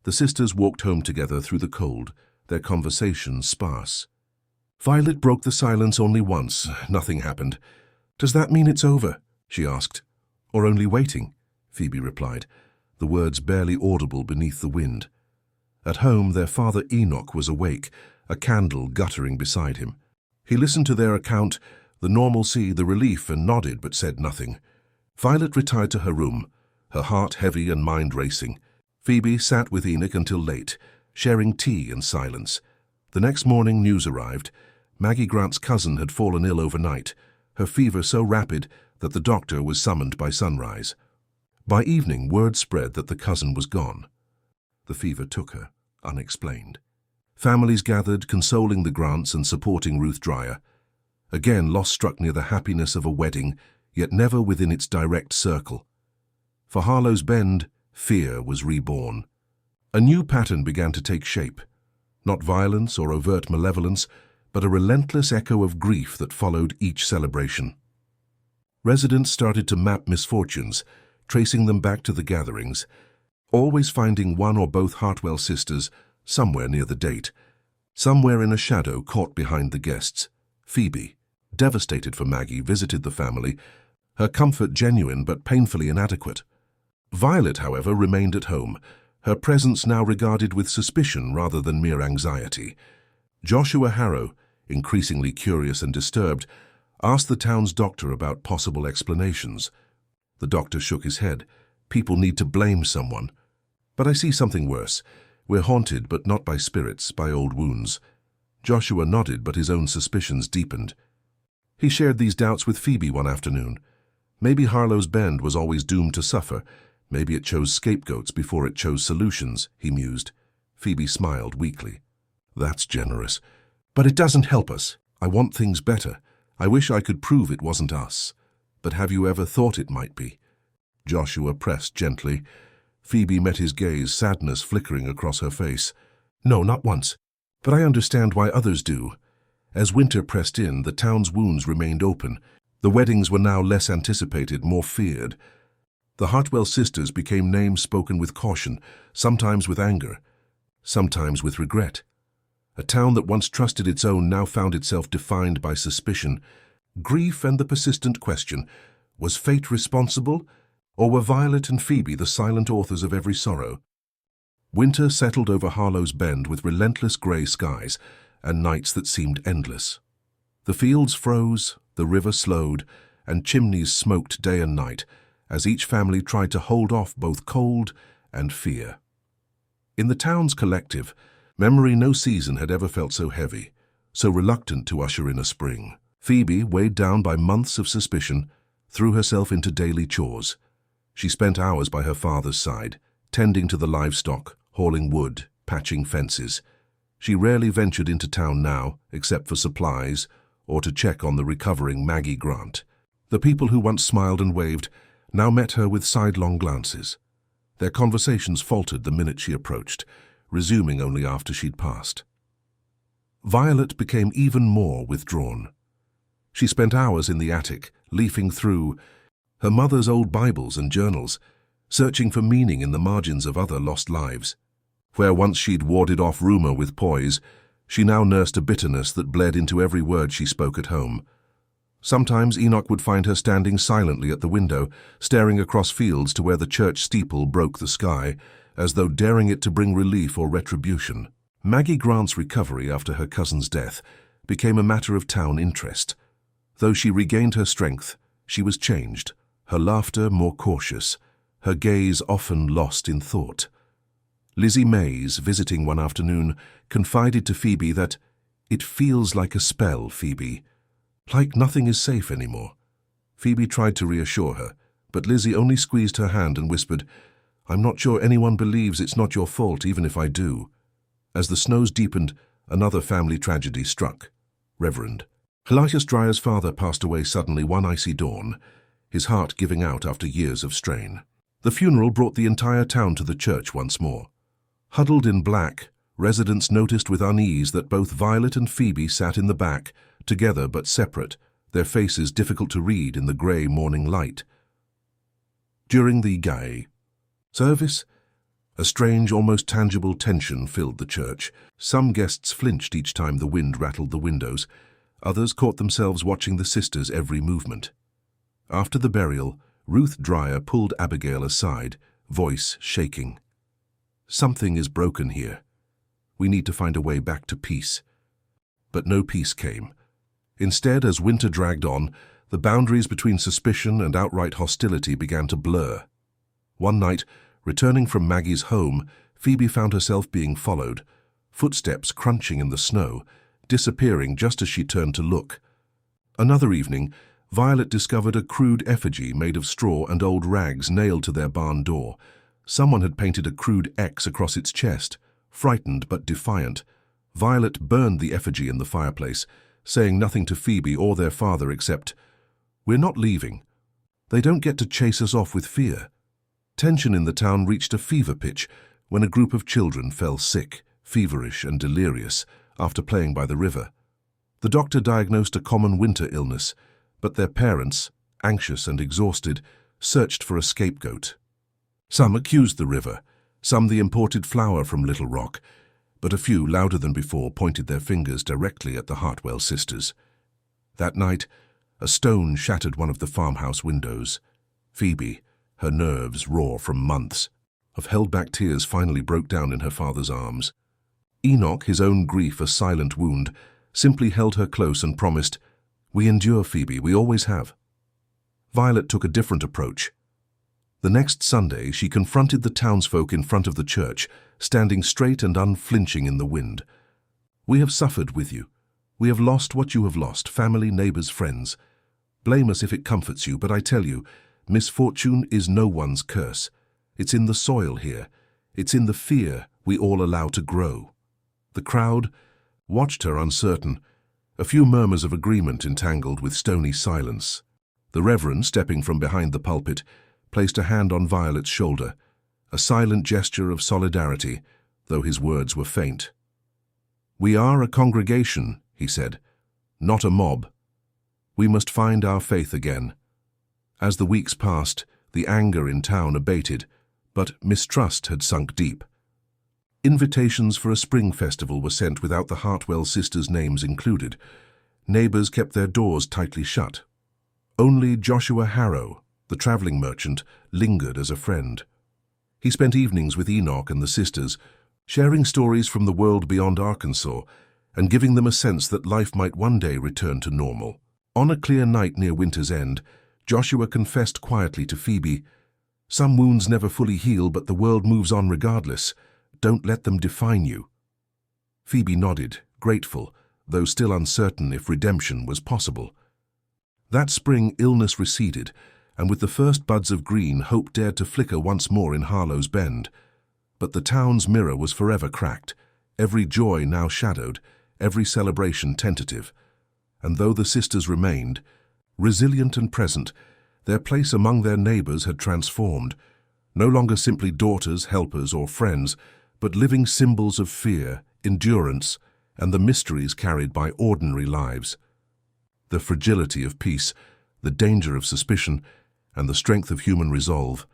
The sisters walked home together through the cold, their conversations sparse. Violet broke the silence only once. Nothing happened. "Does that mean it's over?" she asked. "Or only waiting?" Phoebe replied, the words barely audible beneath the wind. At home, their father Enoch was awake, a candle guttering beside him. He listened to their account, the normalcy, the relief, and nodded but said nothing. Violet retired to her room, her heart heavy and mind racing. Phoebe sat with Enoch until late, sharing tea in silence. The next morning news arrived. Maggie Grant's cousin had fallen ill overnight, her fever so rapid that the doctor was summoned by sunrise. By evening, word spread that the cousin was gone. The fever took her, unexplained. Families gathered, consoling the Grants and supporting Ruth Dreyer. Again, loss struck near the happiness of a wedding, yet never within its direct circle. For Harlow's Bend, fear was reborn. A new pattern began to take shape. Not violence or overt malevolence, but a relentless echo of grief that followed each celebration. Residents started to map misfortunes, tracing them back to the gatherings, always finding one or both Hartwell sisters somewhere near the date, somewhere in a shadow caught behind the guests. Phoebe, devastated for Maggie, visited the family, her comfort genuine but painfully inadequate. Violet, however, remained at home, her presence now regarded with suspicion rather than mere anxiety. Joshua Harrow, increasingly curious and disturbed, asked the town's doctor about possible explanations. The doctor shook his head. "People need to blame someone. But I see something worse. We're haunted, but not by spirits, by old wounds." Joshua nodded, but his own suspicions deepened. He shared these doubts with Phoebe one afternoon. Maybe Harlow's Bend was always doomed to suffer. Maybe it chose scapegoats before it chose solutions, he mused. Phoebe smiled weakly. "That's generous. But it doesn't help us. I want things better. I wish I could prove it wasn't us. But have you ever thought it might be?" Joshua pressed gently. Phoebe met his gaze, sadness flickering across her face. "No, not once. But I understand why others do. As winter pressed in, the town's wounds remained open. The weddings were now less anticipated, more feared. The Hartwell sisters became names spoken with caution, sometimes with anger, sometimes with regret. A town that once trusted its own now found itself defined by suspicion, grief, and the persistent question, was fate responsible, or were Violet and Phoebe the silent authors of every sorrow? Winter settled over Harlow's Bend with relentless grey skies and nights that seemed endless. The fields froze, the river slowed, and chimneys smoked day and night, as each family tried to hold off both cold and fear. In the town's collective memory, no season had ever felt so heavy, so reluctant to usher in a spring. Phoebe, weighed down by months of suspicion, threw herself into daily chores. She spent hours by her father's side, tending to the livestock, hauling wood, patching fences. She rarely ventured into town now, except for supplies or to check on the recovering Maggie Grant. The people who once smiled and waved now met her with sidelong glances. Their conversations faltered the minute she approached, resuming only after she'd passed. Violet became even more withdrawn. She spent hours in the attic, leafing through her mother's old Bibles and journals, searching for meaning in the margins of other lost lives. Where once she'd warded off rumor with poise, she now nursed a bitterness that bled into every word she spoke at home. Sometimes Enoch would find her standing silently at the window, staring across fields to where the church steeple broke the sky, as though daring it to bring relief or retribution. Maggie Grant's recovery after her cousin's death became a matter of town interest. Though she regained her strength, she was changed, her laughter more cautious, her gaze often lost in thought. Lizzie Mays, visiting one afternoon, confided to Phoebe that, "It feels like a spell, Phoebe. Like nothing is safe anymore." Phoebe tried to reassure her, but Lizzie only squeezed her hand and whispered, "I'm not sure anyone believes it's not your fault, even if I do." As the snows deepened, another family tragedy struck. Reverend Helias Dryer's father passed away suddenly one icy dawn, his heart giving out after years of strain. The funeral brought the entire town to the church once more. Huddled in black, residents noticed with unease that both Violet and Phoebe sat in the back, together but separate, their faces difficult to read in the grey morning light. During the gay service, a strange, almost tangible tension filled the church. Some guests flinched each time the wind rattled the windows. Others caught themselves watching the sisters' every movement. After the burial, Ruth Dryer pulled Abigail aside, voice shaking. "Something is broken here. We need to find a way back to peace." But no peace came. Instead, as winter dragged on, the boundaries between suspicion and outright hostility began to blur. One night, returning from Maggie's home, Phoebe found herself being followed, footsteps crunching in the snow, disappearing just as she turned to look. Another evening, Violet discovered a crude effigy made of straw and old rags nailed to their barn door. Someone had painted a crude X across its chest. Frightened but defiant, Violet burned the effigy in the fireplace, saying nothing to Phoebe or their father except, "We're not leaving. They don't get to chase us off with fear." Tension in the town reached a fever pitch when a group of children fell sick, feverish and delirious, after playing by the river. The doctor diagnosed a common winter illness, but their parents, anxious and exhausted, searched for a scapegoat. Some accused the river, some the imported flour from Little Rock, but a few, louder than before, pointed their fingers directly at the Hartwell sisters. That night, a stone shattered one of the farmhouse windows. Phoebe, her nerves raw from months of held-back tears, finally broke down in her father's arms. Enoch, his own grief a silent wound, simply held her close and promised, "We endure, Phoebe, we always have." Violet took a different approach. The next Sunday, she confronted the townsfolk in front of the church, standing straight and unflinching in the wind. "We have suffered with you. We have lost what you have lost, family, neighbors, friends. Blame us if it comforts you, but I tell you, misfortune is no one's curse. It's in the soil here. It's in the fear we all allow to grow." The crowd watched her uncertain, a few murmurs of agreement entangled with stony silence. The Reverend, stepping from behind the pulpit, placed a hand on Violet's shoulder, a silent gesture of solidarity, though his words were faint. "We are a congregation," he said, "not a mob. We must find our faith again." As the weeks passed, the anger in town abated, but mistrust had sunk deep. Invitations for a spring festival were sent without the Hartwell sisters' names included. Neighbors kept their doors tightly shut. Only Joshua Harrow, the traveling merchant, lingered as a friend. He spent evenings with Enoch and the sisters, sharing stories from the world beyond Arkansas and giving them a sense that life might one day return to normal. On a clear night near winter's end, Joshua confessed quietly to Phoebe, "Some wounds never fully heal, but the world moves on regardless. Don't let them define you." Phoebe nodded, grateful, though still uncertain if redemption was possible. That spring, illness receded, and with the first buds of green, hope dared to flicker once more in Harlow's Bend. But the town's mirror was forever cracked, every joy now shadowed, every celebration tentative. And though the sisters remained, resilient and present, their place among their neighbors had transformed, no longer simply daughters, helpers, or friends, but living symbols of fear, endurance, and the mysteries carried by ordinary lives. The fragility of peace, the danger of suspicion, and the strength of human resolve,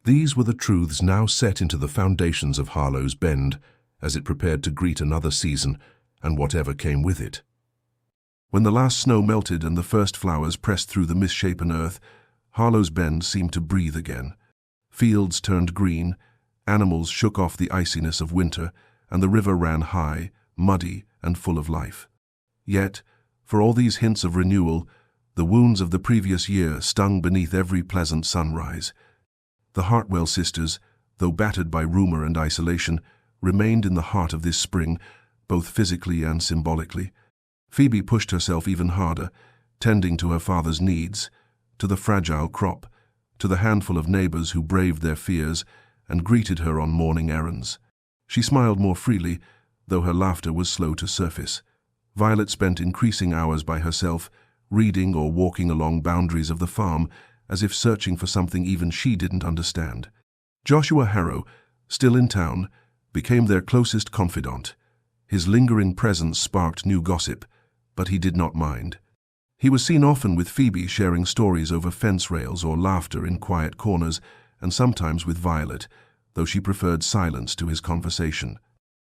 these were the truths now set into the foundations of Harlow's Bend as it prepared to greet another season and whatever came with it. When the last snow melted and the first flowers pressed through the misshapen earth, Harlow's Bend seemed to breathe again. Fields turned green, animals shook off the iciness of winter, and the river ran high, muddy, and full of life. Yet, for all these hints of renewal, the wounds of the previous year stung beneath every pleasant sunrise. The Hartwell sisters, though battered by rumor and isolation, remained in the heart of this spring, both physically and symbolically. Phoebe pushed herself even harder, tending to her father's needs, to the fragile crop, to the handful of neighbors who braved their fears and greeted her on morning errands. She smiled more freely, though her laughter was slow to surface. Violet spent increasing hours by herself, reading or walking along boundaries of the farm, as if searching for something even she didn't understand. Joshua Harrow, still in town, became their closest confidant. His lingering presence sparked new gossip, but he did not mind. He was seen often with Phoebe, sharing stories over fence rails or laughter in quiet corners, and sometimes with Violet, though she preferred silence to his conversation.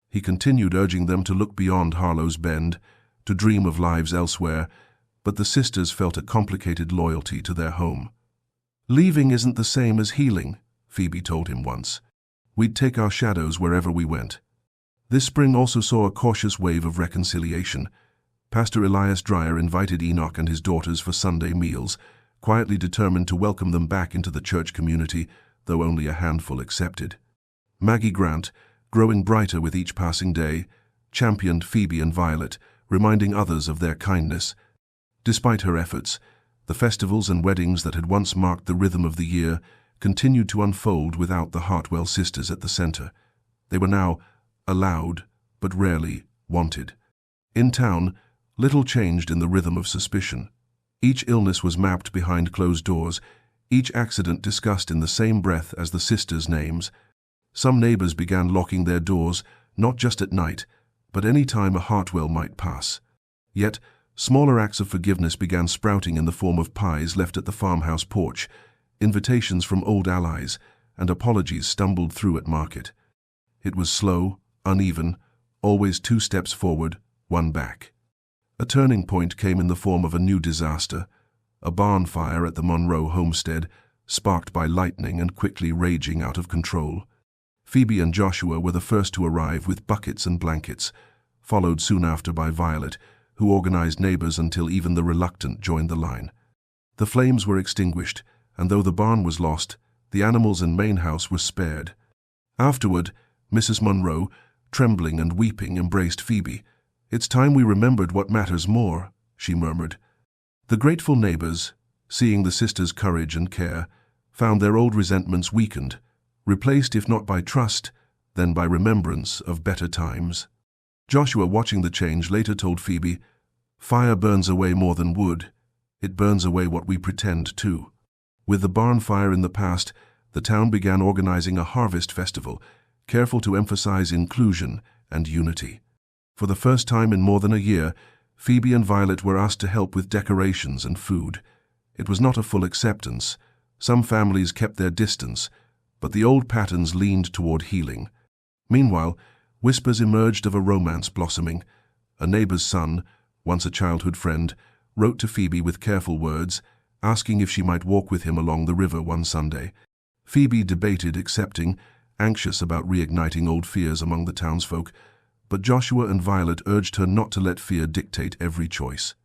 He continued urging them to look beyond Harlow's Bend, to dream of lives elsewhere, but the sisters felt a complicated loyalty to their home. "Leaving isn't the same as healing," Phoebe told him once. "We'd take our shadows wherever we went." This spring also saw a cautious wave of reconciliation. Pastor Elias Dreyer invited Enoch and his daughters for Sunday meals, quietly determined to welcome them back into the church community, though only a handful accepted. Maggie Grant, growing brighter with each passing day, championed Phoebe and Violet, reminding others of their kindness. Despite her efforts, the festivals and weddings that had once marked the rhythm of the year continued to unfold without the Hartwell sisters at the center. They were now allowed, but rarely wanted. In town, little changed in the rhythm of suspicion. Each illness was mapped behind closed doors, each accident discussed in the same breath as the sisters' names. Some neighbors began locking their doors, not just at night, but any time a Hartwell might pass. Yet, smaller acts of forgiveness began sprouting in the form of pies left at the farmhouse porch, invitations from old allies, and apologies stumbled through at market. It was slow, uneven, always 2 steps forward, 1 back. A turning point came in the form of a new disaster, a barn fire at the Monroe homestead, sparked by lightning and quickly raging out of control. Phoebe and Joshua were the first to arrive with buckets and blankets, followed soon after by Violet, who organized neighbors until even the reluctant joined the line. The flames were extinguished, and though the barn was lost, the animals and main house were spared. Afterward, Mrs. Monroe, trembling and weeping, embraced Phoebe. "It's time we remembered what matters more," she murmured. The grateful neighbors, seeing the sisters' courage and care, found their old resentments weakened, replaced if not by trust, then by remembrance of better times. Joshua, watching the change, later told Phoebe, "Fire burns away more than wood. It burns away what we pretend to." With the barn fire in the past, the town began organizing a harvest festival, careful to emphasize inclusion and unity. For the first time in more than a year, Phoebe and Violet were asked to help with decorations and food. It was not a full acceptance. Some families kept their distance, but the old patterns leaned toward healing. Meanwhile, whispers emerged of a romance blossoming. A neighbor's son, once a childhood friend, wrote to Phoebe with careful words, asking if she might walk with him along the river one Sunday. Phoebe debated accepting, anxious about reigniting old fears among the townsfolk, but Joshua and Violet urged her not to let fear dictate every choice.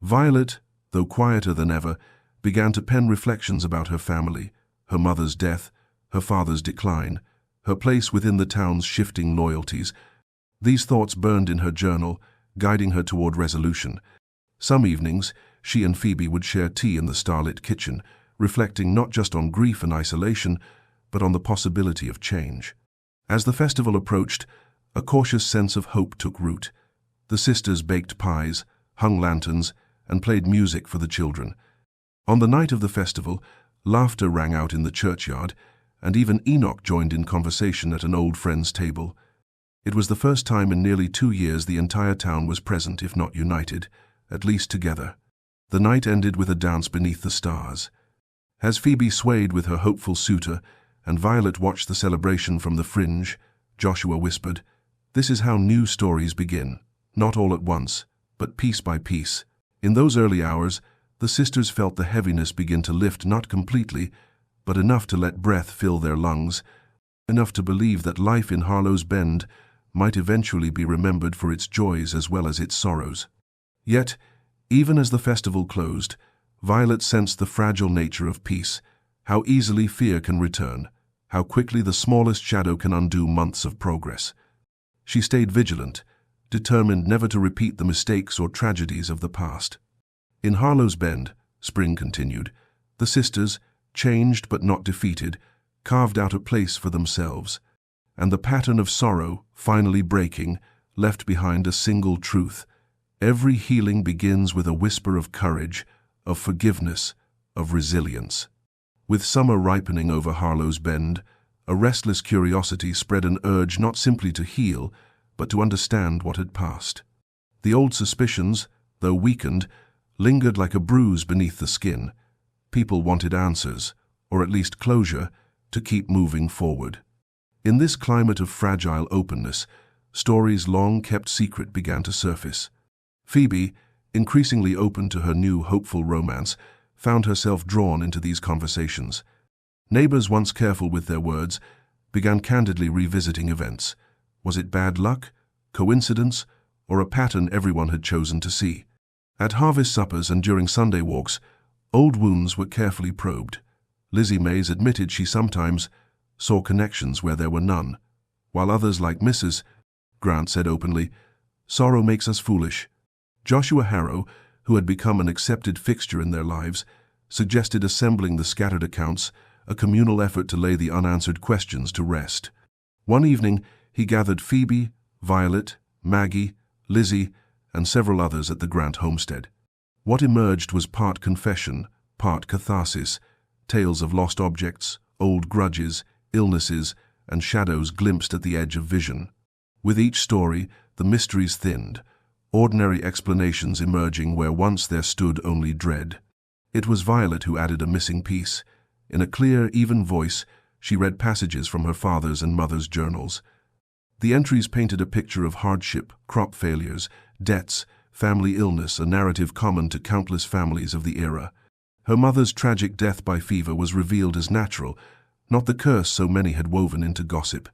Violet, though quieter than ever, began to pen reflections about her family, her mother's death, her father's decline, her place within the town's shifting loyalties. These thoughts burned in her journal, guiding her toward resolution. Some evenings, she and Phoebe would share tea in the starlit kitchen, reflecting not just on grief and isolation, but on the possibility of change. As the festival approached, a cautious sense of hope took root. The sisters baked pies, hung lanterns, and played music for the children. On the night of the festival, laughter rang out in the churchyard, and even Enoch joined in conversation at an old friend's table. It was the first time in nearly 2 years the entire town was present, if not united, at least together. The night ended with a dance beneath the stars. As Phoebe swayed with her hopeful suitor, and Violet watched the celebration from the fringe, Joshua whispered, "This is how new stories begin, not all at once, but piece by piece." In those early hours, the sisters felt the heaviness begin to lift, not completely, but enough to let breath fill their lungs, enough to believe that life in Harlow's Bend might eventually be remembered for its joys as well as its sorrows. Yet, even as the festival closed, Violet sensed the fragile nature of peace, how easily fear can return, how quickly the smallest shadow can undo months of progress. She stayed vigilant, determined never to repeat the mistakes or tragedies of the past. In Harlow's Bend, spring continued, the sisters, changed but not defeated, carved out a place for themselves, and the pattern of sorrow, finally breaking, left behind a single truth. Every healing begins with a whisper of courage, of forgiveness, of resilience. With summer ripening over Harlow's Bend, a restless curiosity spread an urge not simply to heal, but to understand what had passed. The old suspicions, though weakened, lingered like a bruise beneath the skin. People wanted answers, or at least closure, to keep moving forward. In this climate of fragile openness, stories long kept secret began to surface. Phoebe, increasingly open to her new hopeful romance, found herself drawn into these conversations. Neighbors, once careful with their words, began candidly revisiting events. Was it bad luck, coincidence, or a pattern everyone had chosen to see? At harvest suppers and during Sunday walks, old wounds were carefully probed. Lizzie Mays admitted she sometimes saw connections where there were none, while others, like Mrs. Grant, said openly, "Sorrow makes us foolish." Joshua Harrow, who had become an accepted fixture in their lives, suggested assembling the scattered accounts, a communal effort to lay the unanswered questions to rest. One evening, he gathered Phoebe, Violet, Maggie, Lizzie, and several others at the Grant homestead. What emerged was part confession, part catharsis, tales of lost objects, old grudges, illnesses, and shadows glimpsed at the edge of vision. With each story, the mysteries thinned, ordinary explanations emerging where once there stood only dread. It was Violet who added a missing piece. In a clear, even voice, she read passages from her father's and mother's journals. The entries painted a picture of hardship, crop failures, debts, family illness, a narrative common to countless families of the era. Her mother's tragic death by fever was revealed as natural, not the curse so many had woven into gossip.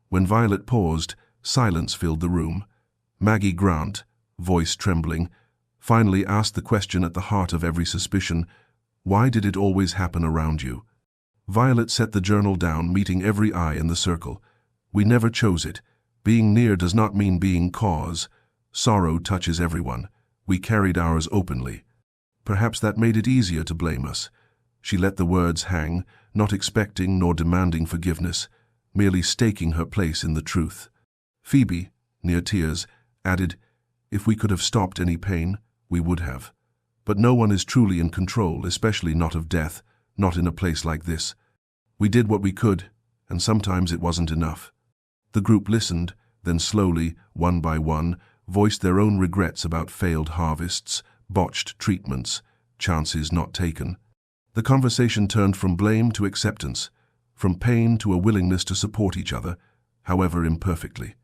When Violet paused, silence filled the room. Maggie Grant, voice trembling, finally asked the question at the heart of every suspicion, "Why did it always happen around you?" Violet set the journal down, meeting every eye in the circle. "We never chose it. Being near does not mean being cause. Sorrow touches everyone. We carried ours openly. Perhaps that made it easier to blame us." She let the words hang, not expecting nor demanding forgiveness, merely staking her place in the truth. Phoebe, near tears, added, "If we could have stopped any pain, we would have. But no one is truly in control, especially not of death, not in a place like this. We did what we could, and sometimes it wasn't enough." The group listened, then slowly, one by one, voiced their own regrets about failed harvests, botched treatments, chances not taken. The conversation turned from blame to acceptance, from pain to a willingness to support each other, however imperfectly.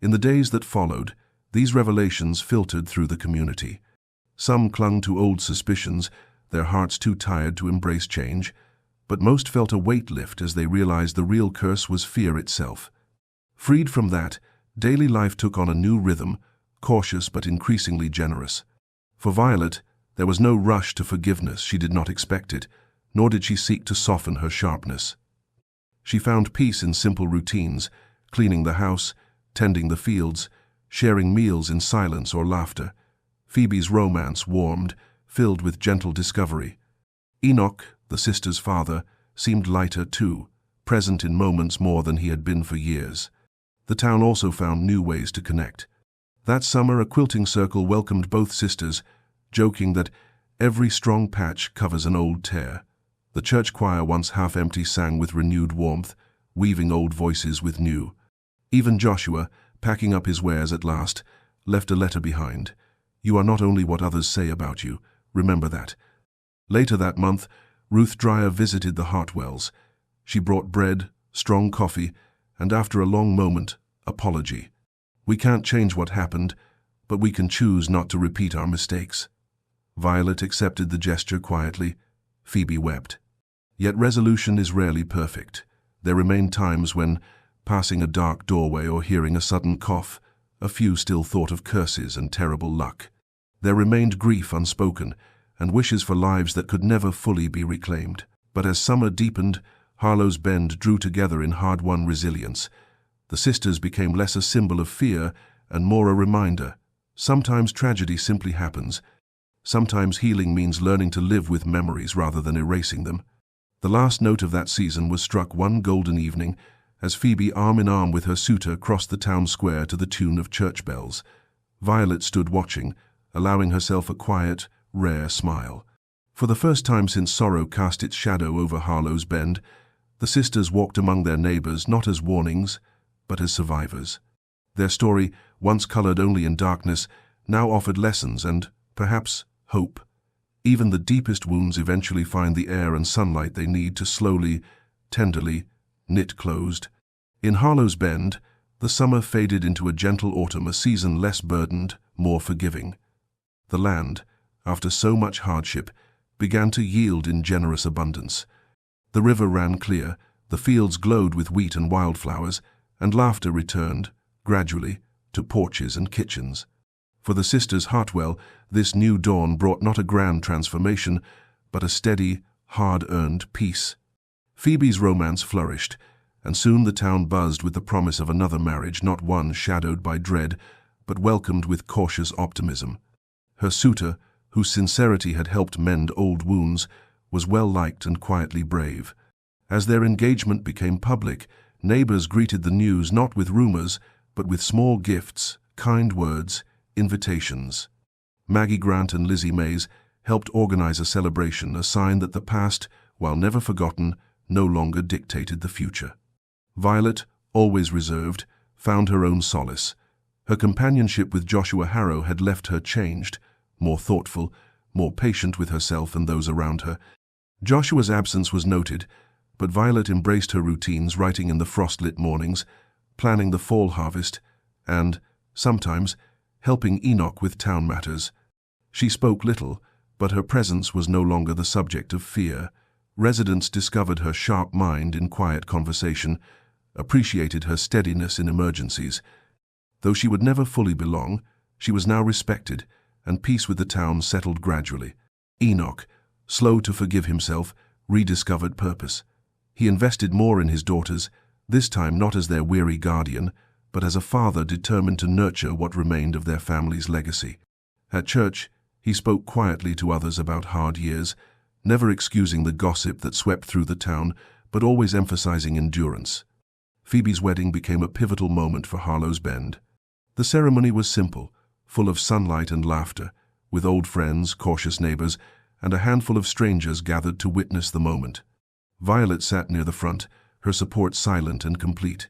In the days that followed, these revelations filtered through the community. Some clung to old suspicions, their hearts too tired to embrace change, but most felt a weight lift as they realized the real curse was fear itself. Freed from that, daily life took on a new rhythm, cautious but increasingly generous. For Violet, there was no rush to forgiveness. She did not expect it, nor did she seek to soften her sharpness. She found peace in simple routines, cleaning the house, tending the fields, sharing meals in silence or laughter. Phoebe's romance warmed, filled with gentle discovery. Enoch, the sister's father, seemed lighter too, present in moments more than he had been for years. The town also found new ways to connect. That summer, a quilting circle welcomed both sisters, joking that every strong patch covers an old tear. The church choir, once half-empty, sang with renewed warmth, weaving old voices with new. Even Joshua, packing up his wares at last, left a letter behind. "You are not only what others say about you. Remember that." Later that month, Ruth Dreyer visited the Hartwells. She brought bread, strong coffee, and after a long moment, apology. "We can't change what happened, but we can choose not to repeat our mistakes." Violet accepted the gesture quietly. Phoebe wept. Yet resolution is rarely perfect. There remained times when, passing a dark doorway or hearing a sudden cough, a few still thought of curses and terrible luck. There remained grief unspoken, and wishes for lives that could never fully be reclaimed. But as summer deepened, Harlow's Bend drew together in hard-won resilience. The sisters became less a symbol of fear and more a reminder. Sometimes tragedy simply happens. Sometimes healing means learning to live with memories rather than erasing them. The last note of that season was struck one golden evening as Phoebe, arm in arm with her suitor, crossed the town square to the tune of church bells. Violet stood watching, allowing herself a quiet, rare smile. For the first time since sorrow cast its shadow over Harlow's Bend, the sisters walked among their neighbors not as warnings, but as survivors. Their story, once colored only in darkness, now offered lessons and, perhaps, hope. Even the deepest wounds eventually find the air and sunlight they need to slowly, tenderly, knit closed. In Harlow's Bend, the summer faded into a gentle autumn, a season less burdened, more forgiving. The land, after so much hardship, began to yield in generous abundance. The river ran clear, the fields glowed with wheat and wildflowers, and laughter returned, gradually, to porches and kitchens. For the sisters Hartwell, this new dawn brought not a grand transformation, but a steady, hard-earned peace. Phoebe's romance flourished, and soon the town buzzed with the promise of another marriage, not one shadowed by dread, but welcomed with cautious optimism. Her suitor, whose sincerity had helped mend old wounds, was well-liked and quietly brave. As their engagement became public, neighbors greeted the news not with rumors, but with small gifts, kind words, invitations. Maggie Grant and Lizzie Mays helped organize a celebration, a sign that the past, while never forgotten, no longer dictated the future. Violet, always reserved, found her own solace. Her companionship with Joshua Harrow had left her changed, more thoughtful, more patient with herself and those around her. Joshua's absence was noted, but Violet embraced her routines, writing in the frost-lit mornings, planning the fall harvest, and, sometimes, helping Enoch with town matters. She spoke little, but her presence was no longer the subject of fear. Residents discovered her sharp mind in quiet conversation, appreciated her steadiness in emergencies. Though she would never fully belong, she was now respected, and peace with the town settled gradually. Enoch, slow to forgive himself, rediscovered purpose. He invested more in his daughters, this time not as their weary guardian, but as a father determined to nurture what remained of their family's legacy. At church, he spoke quietly to others about hard years, never excusing the gossip that swept through the town, but always emphasizing endurance. Phoebe's wedding became a pivotal moment for Harlow's Bend. The ceremony was simple, full of sunlight and laughter, with old friends, cautious neighbors, and a handful of strangers gathered to witness the moment. Violet sat near the front, her support silent and complete.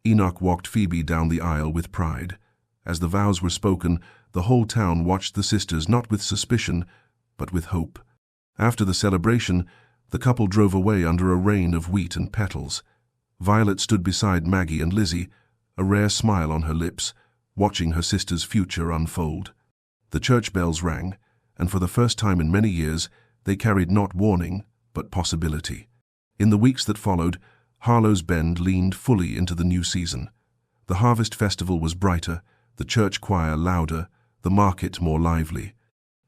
Enoch walked Phoebe down the aisle with pride. As the vows were spoken, the whole town watched the sisters not with suspicion, but with hope. After the celebration, the couple drove away under a rain of wheat and petals. Violet stood beside Maggie and Lizzie, a rare smile on her lips, watching her sister's future unfold. The church bells rang, and for the first time in many years, they carried not warning, but possibility. In the weeks that followed, Harlow's Bend leaned fully into the new season. The harvest festival was brighter, the church choir louder, the market more lively.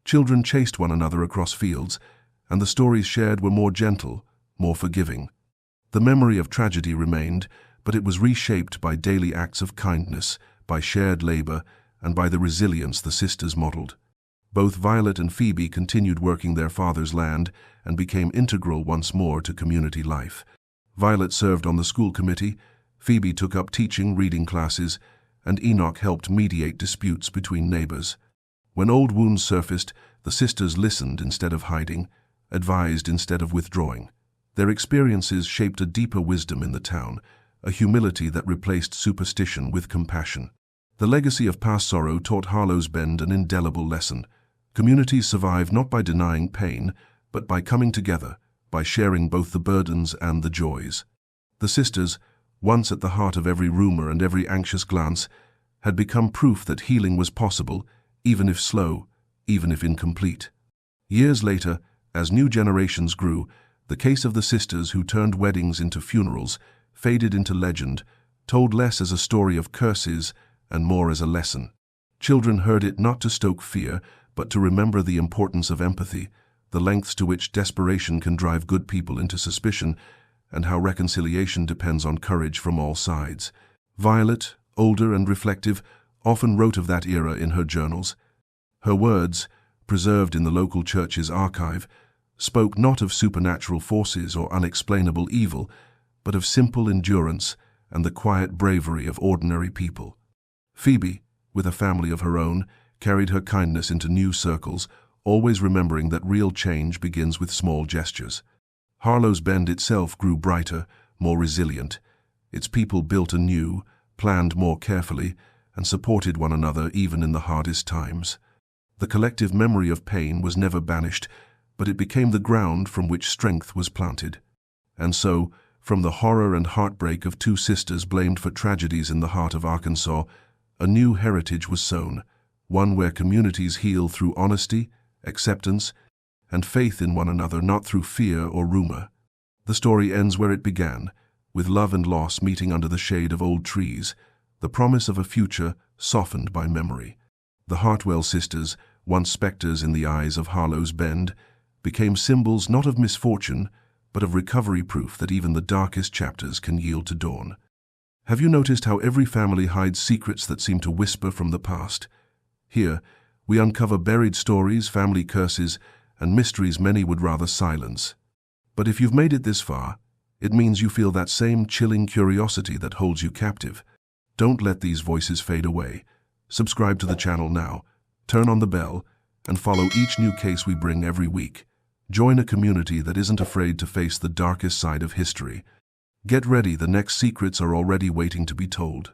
Children chased one another across fields, and the stories shared were more gentle, more forgiving. The memory of tragedy remained, but it was reshaped by daily acts of kindness, by shared labor, and by the resilience the sisters modeled. Both Violet and Phoebe continued working their father's land and became integral once more to community life. Violet served on the school committee, Phoebe took up teaching reading classes, and Enoch helped mediate disputes between neighbors. When old wounds surfaced, the sisters listened instead of hiding, advised instead of withdrawing. Their experiences shaped a deeper wisdom in the town, a humility that replaced superstition with compassion. The legacy of past sorrow taught Harlow's Bend an indelible lesson. Communities survive not by denying pain, but by coming together, by sharing both the burdens and the joys. The sisters, once at the heart of every rumor and every anxious glance, had become proof that healing was possible, even if slow, even if incomplete. Years later, as new generations grew, the case of the sisters who turned weddings into funerals faded into legend, told less as a story of curses and more as a lesson. Children heard it not to stoke fear, but to remember the importance of empathy, the lengths to which desperation can drive good people into suspicion, and how reconciliation depends on courage from all sides. Violet, older and reflective, often wrote of that era in her journals. Her words, preserved in the local church's archive, spoke not of supernatural forces or unexplainable evil, but of simple endurance and the quiet bravery of ordinary people. Phoebe, with a family of her own, carried her kindness into new circles, always remembering that real change begins with small gestures. Harlow's Bend itself grew brighter, more resilient. Its people built anew, planned more carefully, and supported one another even in the hardest times. The collective memory of pain was never banished, but it became the ground from which strength was planted. And so, from the horror and heartbreak of two sisters blamed for tragedies in the heart of Arkansas, a new heritage was sown, one where communities heal through honesty, acceptance, and faith in one another, not through fear or rumor. The story ends where it began, with love and loss meeting under the shade of old trees, the promise of a future softened by memory. The Hartwell sisters, once specters in the eyes of Harlow's Bend, became symbols not of misfortune, but of recovery proof that even the darkest chapters can yield to dawn. Have you noticed how every family hides secrets that seem to whisper from the past? Here, we uncover buried stories, family curses, and mysteries many would rather silence. But if you've made it this far, it means you feel that same chilling curiosity that holds you captive. Don't let these voices fade away. Subscribe to the channel now, turn on the bell, and follow each new case we bring every week. Join a community that isn't afraid to face the darkest side of history. Get ready, the next secrets are already waiting to be told.